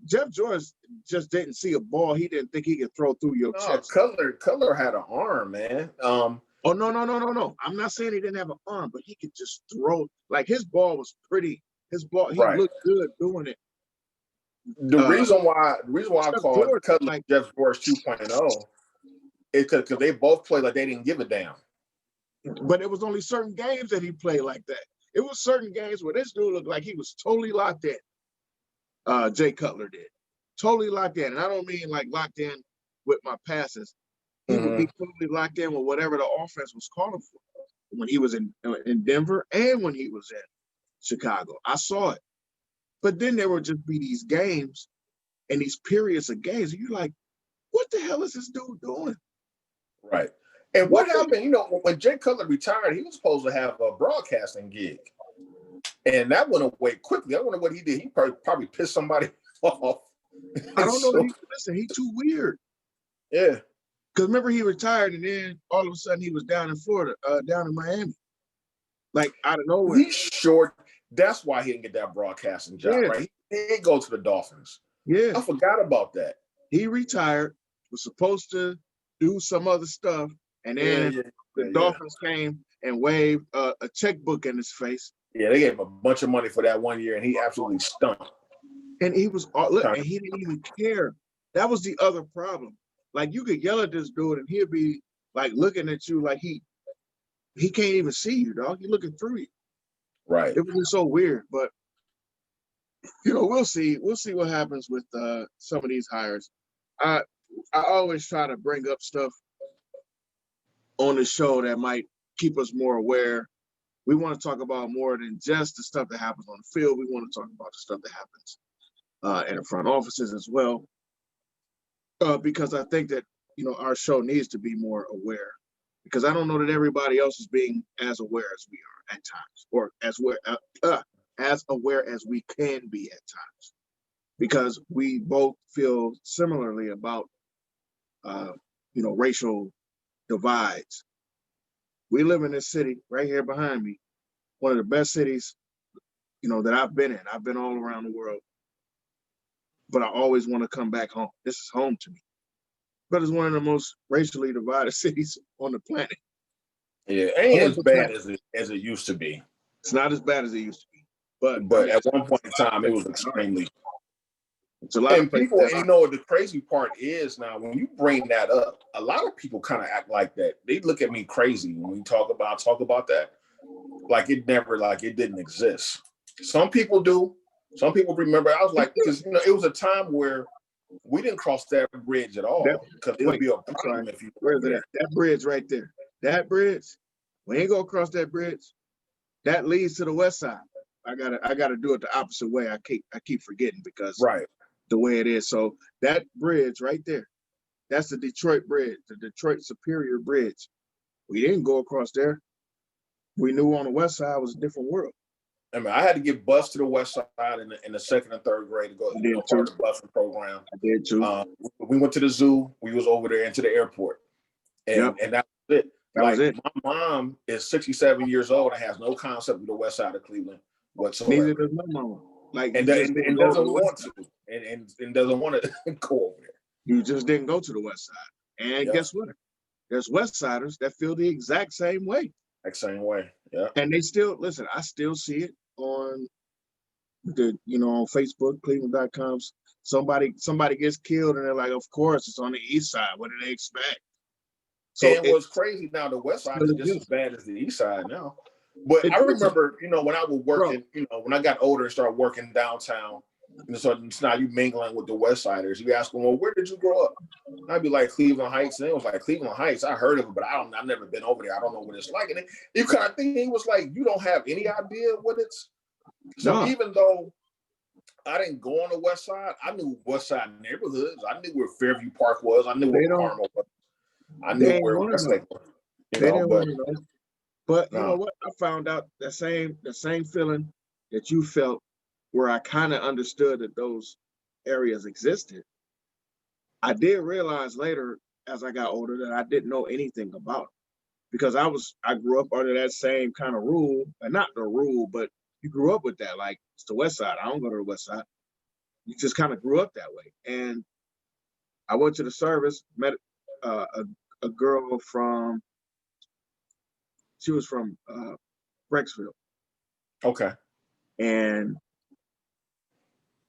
Jeff George just didn't see a ball he didn't think he could throw through your No, chest. Cutler had an arm, man. Oh, no. I'm not saying he didn't have an arm, but he could just throw. Like, his ball was pretty. His ball, he right. looked good doing it. The reason why I Jeff called George, Cutler like, Jeff George 2.0 is because they both played like they didn't give a damn. but it was only certain games that he played like that. It was certain games where this dude looked like he was totally locked in. Jay Cutler did. Totally locked in. And I don't mean like locked in with my passes. He would be totally locked in with whatever the offense was calling for when he was in Denver and when he was in Chicago. I saw it. But then there would just be these games and these periods of games. And you're like, what the hell is this dude doing? Right. And what happened, when Jay Cutler retired, he was supposed to have a broadcasting gig. And that went away quickly. I wonder what he did. He probably pissed somebody off. I don't know. Listen, he's too weird. Yeah. Because remember, he retired and then all of a sudden he was down in Florida, down in Miami. Like, out of nowhere. He's short. That's why he didn't get that broadcasting job, right? He didn't go to the Dolphins. Yeah. I forgot about that. He retired, was supposed to do some other stuff, and then the Dolphins came and waved a checkbook in his face. Yeah, they gave him a bunch of money for that 1 year, and he absolutely stunk. And he was and he didn't even care. That was the other problem. Like, you could yell at this dude, and he'd be like looking at you like he can't even see you, dog. He's looking through you. Right. It was just so weird, but we'll see. We'll see what happens with some of these hires. I always try to bring up stuff on the show that might keep us more aware. We want to talk about more than just the stuff that happens on the field. We want to talk about the stuff that happens in the front offices as well, because I think that our show needs to be more aware. Because I don't know that everybody else is being as aware as we are at times, or as aware as we can be at times. Because we both feel similarly about racial divides. We live in this city right here behind me, one of the best cities, that I've been in. I've been all around the world, but I always want to come back home. This is home to me. But it's one of the most racially divided cities on the planet. Yeah, it ain't as bad as it used to be. It's not as bad as it used to be. But at one point in time, it was extremely. It's a lot of people, and the crazy part is now when you bring that up, a lot of people kind of act like that. They look at me crazy when we talk about that, like it didn't exist. Some people do. Some people remember. I was like, because it was a time where we didn't cross that bridge at all because it would be a problem if you. Where's that? That bridge right there. That bridge. We ain't gonna cross that bridge. That leads to the west side. I gotta do it the opposite way. I keep forgetting because the way it is. So that bridge right there, that's the Detroit Bridge, the Detroit Superior Bridge. We didn't go across there. We knew on the west side was a different world. I mean, I had to get bused to the west side in the second and third grade to go part of the busing program. I did too. We went to the zoo. We was over there into the airport, and that was it. That was it. My mom is 67 years old and has no concept of the west side of Cleveland whatsoever. Neither does my mama. And doesn't want to, and doesn't want to go over there. You just didn't go to the west side, and guess what? There's West Siders that feel the exact same way. Same way, yeah. And they still listen. I still see it on on Facebook, Cleveland.com. Somebody gets killed, and they're like, "Of course, it's on the east side. What do they expect?" So what's crazy now, the west side is just as bad as the east side now. But I remember, when I was working, when I got older and started working downtown, so now you mingling with the West Siders. You ask them, well, where did you grow up? And I'd be like Cleveland Heights, and it was like Cleveland Heights. I heard of it, but I've never been over there. I don't know what it's like. And you kind of think he was like, you don't have any idea what it's. So even though I didn't go on the West Side, I knew West Side neighborhoods. I knew where Fairview Park was. I knew where Carmel was. I knew where Westlake was. But you know what? I found out the same feeling that you felt, where I kind of understood that those areas existed. I did realize later, as I got older, that I didn't know anything about it, because I grew up under that same kind of rule, and not the rule, but you grew up with that. Like, it's the West Side. I don't go to the West Side. you just kind of grew up that way. And I went to the service, met a girl she was from Brecksville. Okay. And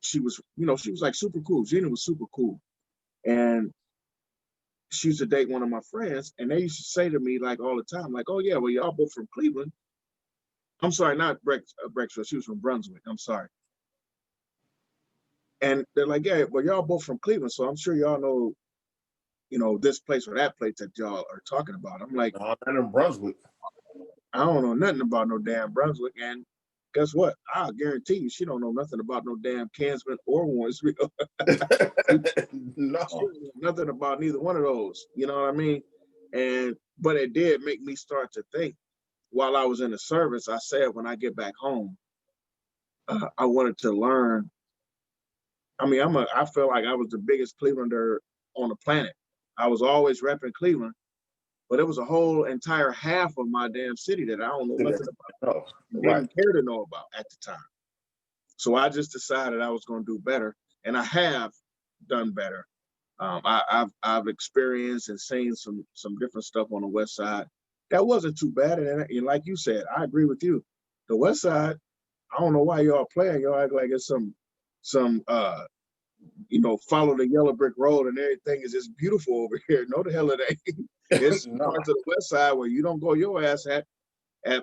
she was, she was like super cool. Gina was super cool. And she used to date one of my friends, and they used to say to me like all the time, like, "Oh yeah, well y'all both from Cleveland." I'm sorry, not Brecksville. She was from Brunswick. I'm sorry. And they're like, "Yeah, well y'all both from Cleveland, so I'm sure y'all know, this place or that place that y'all are talking about." I'm like, I'm in Brunswick. I don't know nothing about no damn Brunswick. And guess what? I'll guarantee you, she don't know nothing about no damn Kansman or Warrensville. No. She don't know nothing about neither one of those. You know what I mean? But it did make me start to think. While I was in the service, I said when I get back home, I wanted to learn. I mean, I feel like I was the biggest Clevelander on the planet. I was always repping Cleveland, but it was a whole entire half of my damn city that I don't know nothing about. Oh, Didn't care to know about at the time. So I just decided I was going to do better, and I have done better. I've experienced and seen some different stuff on the West Side that wasn't too bad. And like you said, I agree with you. The West Side, I don't know why y'all playing. Y'all act like it's some follow the yellow brick road and everything is just beautiful over here. No, the hell it ain't. It's No. parts of the West Side where you don't go your ass at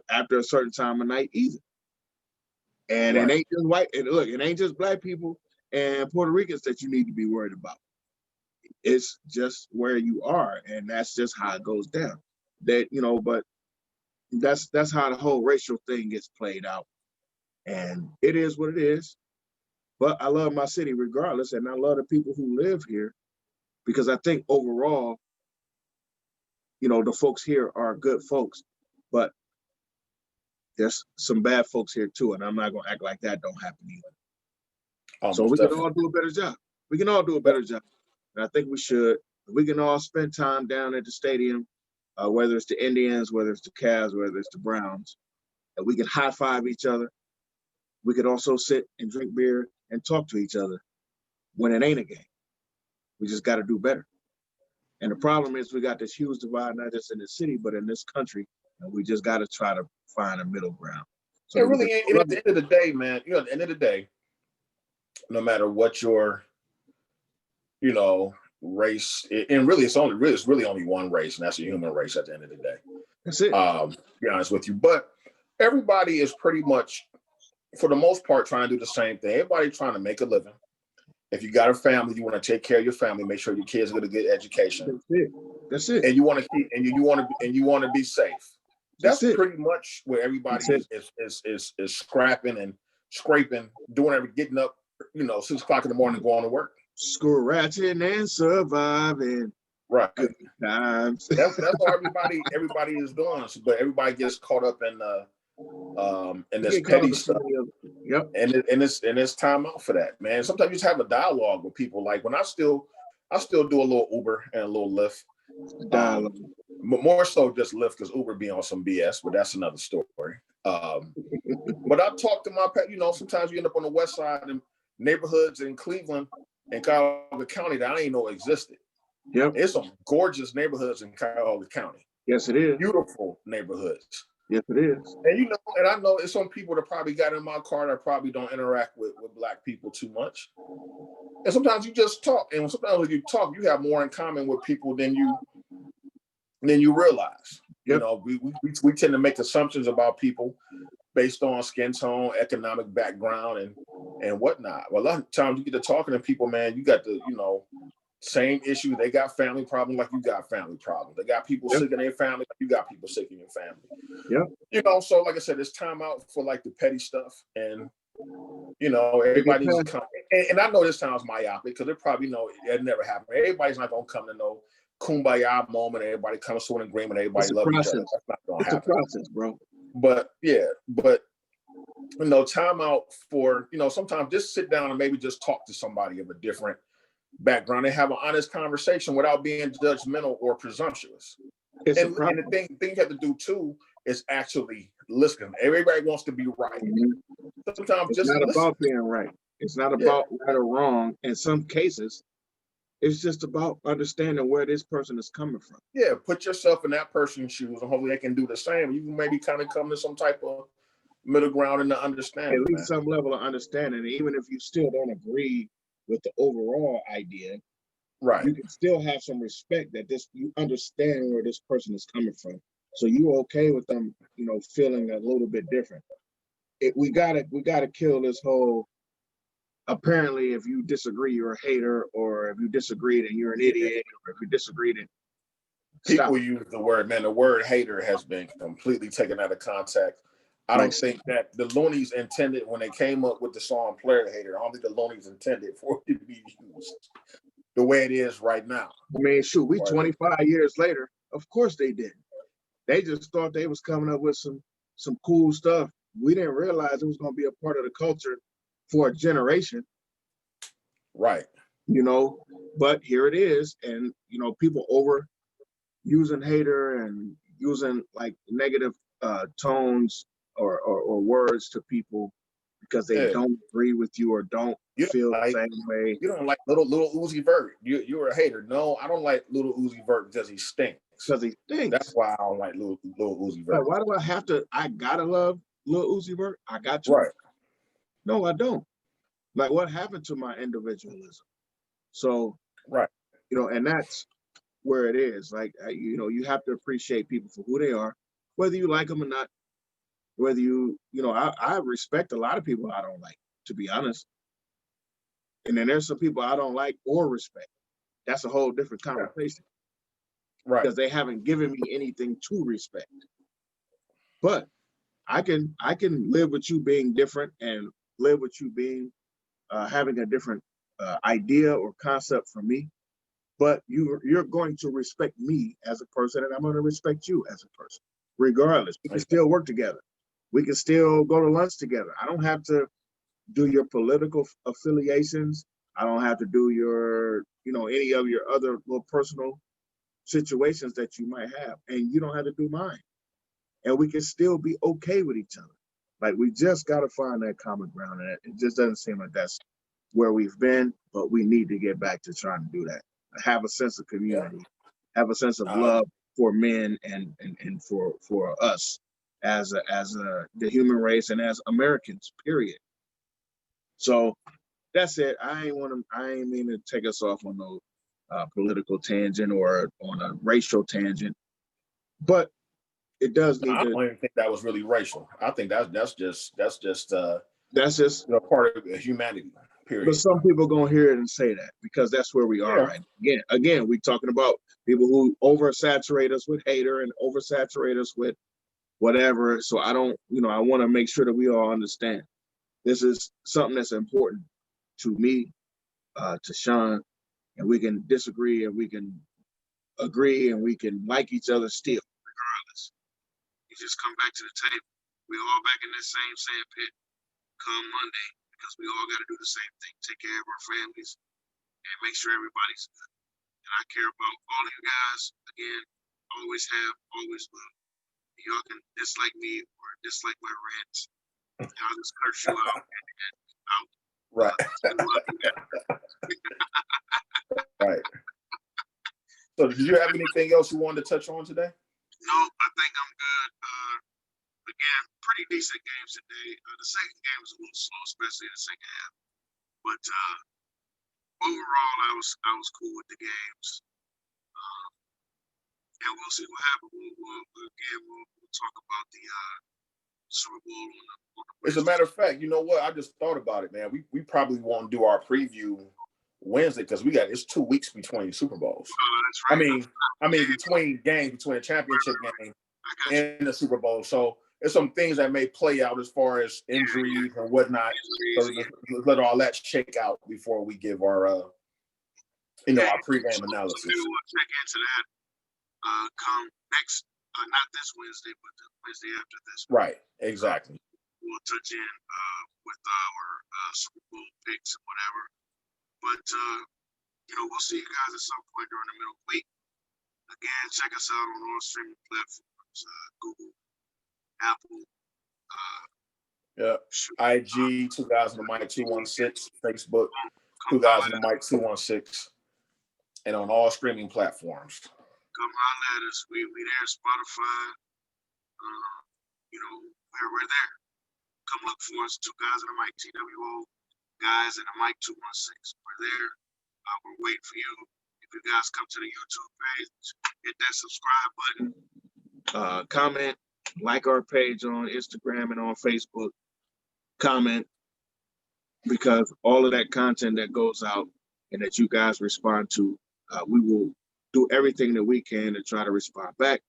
after a certain time of night either. And It ain't just white. And look, it ain't just black people and Puerto Ricans that you need to be worried about. It's just where you are, and that's just how it goes down. But that's how the whole racial thing gets played out. And it is what it is. But I love my city regardless, and I love the people who live here because I think overall, the folks here are good folks, but there's some bad folks here too, and I'm not gonna act like that don't happen either. So we can all do a better job. We can all do a better job. And I think we should. We can all spend time down at the stadium, whether it's the Indians, whether it's the Cavs, whether it's the Browns, and we can high five each other. We could also sit and drink beer and talk to each other when it ain't a game. We just got to do better. And the problem is we got this huge divide, not just in the city, but in this country. And we just got to try to find a middle ground. So at the end of the day, man, at the end of the day, no matter what your, race, and really it's really only one race, and that's the human race at the end of the day. That's it. To be honest with you. But everybody is pretty much, for the most part, trying to do the same thing. Everybody trying to make a living. If you got a family, you want to take care of your family, make sure your kids get a good education. That's it. And you want to keep, and you want to be safe. That's pretty much where everybody is scrapping and scraping, getting up, 6 o'clock in the morning, going to work. Scratching and surviving. Right. Good times. That's all everybody is doing. But everybody gets caught up in this petty stuff. Yep. And it's time out for that, man. Sometimes you just have a dialogue with people. Like when I still do a little Uber and a little Lyft. More so just Lyft because Uber be on some BS, but that's another story. But I talk to my pet, sometimes you end up on the West Side and neighborhoods in Cleveland and Cuyahoga County that I ain't know existed. Yep. It's some gorgeous neighborhoods in Cuyahoga County. Yes, it is. Beautiful neighborhoods. Yes, it is. And and I know it's some people that probably got in my car that probably don't interact with black people too much. And sometimes you just talk, and sometimes when you talk, you have more in common with people than you realize. Yep. We tend to make assumptions about people based on skin tone, economic background, and whatnot. Well, a lot of times you get to talking to people, man, you got the, same issue. They got family problems like you got family problems. They got people sick in their family like you got people sick in your family. Yeah. So like I said, it's time out for like the petty stuff. And, everybody needs to come. And I know this sounds myopic because they probably know it never happened. Everybody's not going to come to no kumbaya moment. Everybody comes to an agreement. Everybody loves each other. That's not going to happen. It's a process, bro. But time out for, sometimes just sit down and maybe just talk to somebody of a different background and have an honest conversation without being judgmental or presumptuous. And the thing you have to do too is actually listen. Everybody wants to be right. Mm-hmm. Sometimes it's just not listen. about being right. It's not Yeah. about right or wrong. In some cases, it's just about understanding where this person is coming from. Yeah, put yourself in that person's shoes, and hopefully they can do the same. You can maybe kind of come to some type of middle ground in the At understanding, least man. some level of understanding. And even if you still don't agree with the overall idea, Right. you can still have some respect that you understand where this person is coming from. So you're okay with them, feeling a little bit different. We gotta kill this whole, apparently if you disagree, you're a hater, or if you disagree, then you're an idiot, or if you disagree, then stop. People use the word, man. The word hater has been completely taken out of context. I don't Makes think that the Loonies intended when they came up with the song "Player Hater." I don't think the Loonies intended for it to be used the way it is right now. I mean, shoot, we Or 25 years later, of course they didn't. They just thought they was coming up with some cool stuff. We didn't realize it was going to be a part of the culture for a generation, right. but here it is. And, people over using hater and using like negative tones or words to people because they Yeah. don't agree with you or don't You feel don't the like same way. you don't like little Uzi Vert. You're a hater. No, I don't like little Uzi Vert because he stinks. Because he That's thinks, why I don't like little Uzi like, Vert. why do I gotta love Lil Uzi Vert? I got to. Right. No, I don't. Like, what happened to my individualism? So, Right. and that's where it is. Like, you have to appreciate people for who they are, whether you like them or not. Whether I respect a lot of people I don't like, to be honest. And then there's some people I don't like or respect. That's a whole different Yeah. conversation Right. because they haven't given me anything to respect. But I can live with you being different and live with you being having a different idea or concept from me. But you're going to respect me as a person, and I'm going to respect you as a person, regardless. We can still work together. We can still go to lunch together. I don't have to do your political affiliations. I don't have to do your, any of your other little personal situations that you might have, and you don't have to do mine. And we can still be okay with each other. Like, we just got to find that common ground, and it just doesn't seem like that's where we've been. But we need to get back to trying to do that. Have a sense of community, have a sense of love for men and for us as the human race and as Americans. Period. So that's it. I ain't mean to take us off on no political tangent or on a racial tangent, but it does need I to. don't even think that was really racial. I think that's just That's just. part of humanity. But Period. some people gonna hear it and say that because that's where we are Yeah. right now. Again, we talking about people who oversaturate us with hater and oversaturate us with whatever. So I don't, I want to make sure that we all understand this is something that's important to me, to Sean, and we can disagree and we can agree and we can like each other still, regardless. You just come back to the table. We all back in that same sandpit come Monday because we all got to do the same thing. Take care of our families and make sure everybody's good. And I care about all of you guys. Again, always have, always will. Y'all can dislike me or dislike my rants. I'll just curse you out and out. Right. Right. So, did you have anything else you wanted to touch on today? No, I think I'm good. Again, pretty decent games today. The second game was a little slow, especially in the second half. But overall, I was cool with the games. And we'll see what happens. We'll talk about the Super Bowl on the As a matter of fact, you know what? I just thought about it, man. We probably won't do our preview Wednesday because it's 2 weeks between Super Bowls. That's right. I mean between the championship game and the Super Bowl. So there's some things that may play out as far as injuries and whatnot. So let's let all that shake out before we give our our pregame analysis. Maybe we'll check into that. Come next, not this Wednesday, but the Wednesday after this. Right, exactly. We'll touch in with our Super Bowl picks and whatever. But we'll see you guys at some point during the middle of the week. Again, check us out on all streaming platforms: Google, Apple, Yeah. IG 2000 Mike 216, Facebook 2000 Mike 216, and on all streaming platforms. Come holler at us. We there, Spotify. We're there. Come look for us. 2 guys and a mic, TWO guys and a mic 216. We're there. We're waiting for you. If you guys come to the YouTube page, hit that subscribe button. Comment, like our page on Instagram and on Facebook. Comment, because all of that content that goes out and that you guys respond to, we will do everything that we can to try to respond back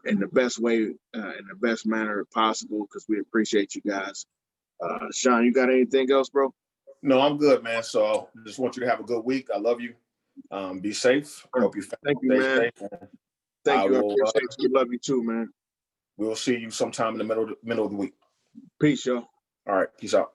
in the best way, in the best manner possible, because we appreciate you guys. Sean, you got anything else, bro? No, I'm good, man. So I just want you to have a good week. I love you. Be safe. Hope you Thank you, man. Thank you. I appreciate you. Love you too, man. We'll see you sometime in the middle of the week. Peace, y'all. All right. Peace out.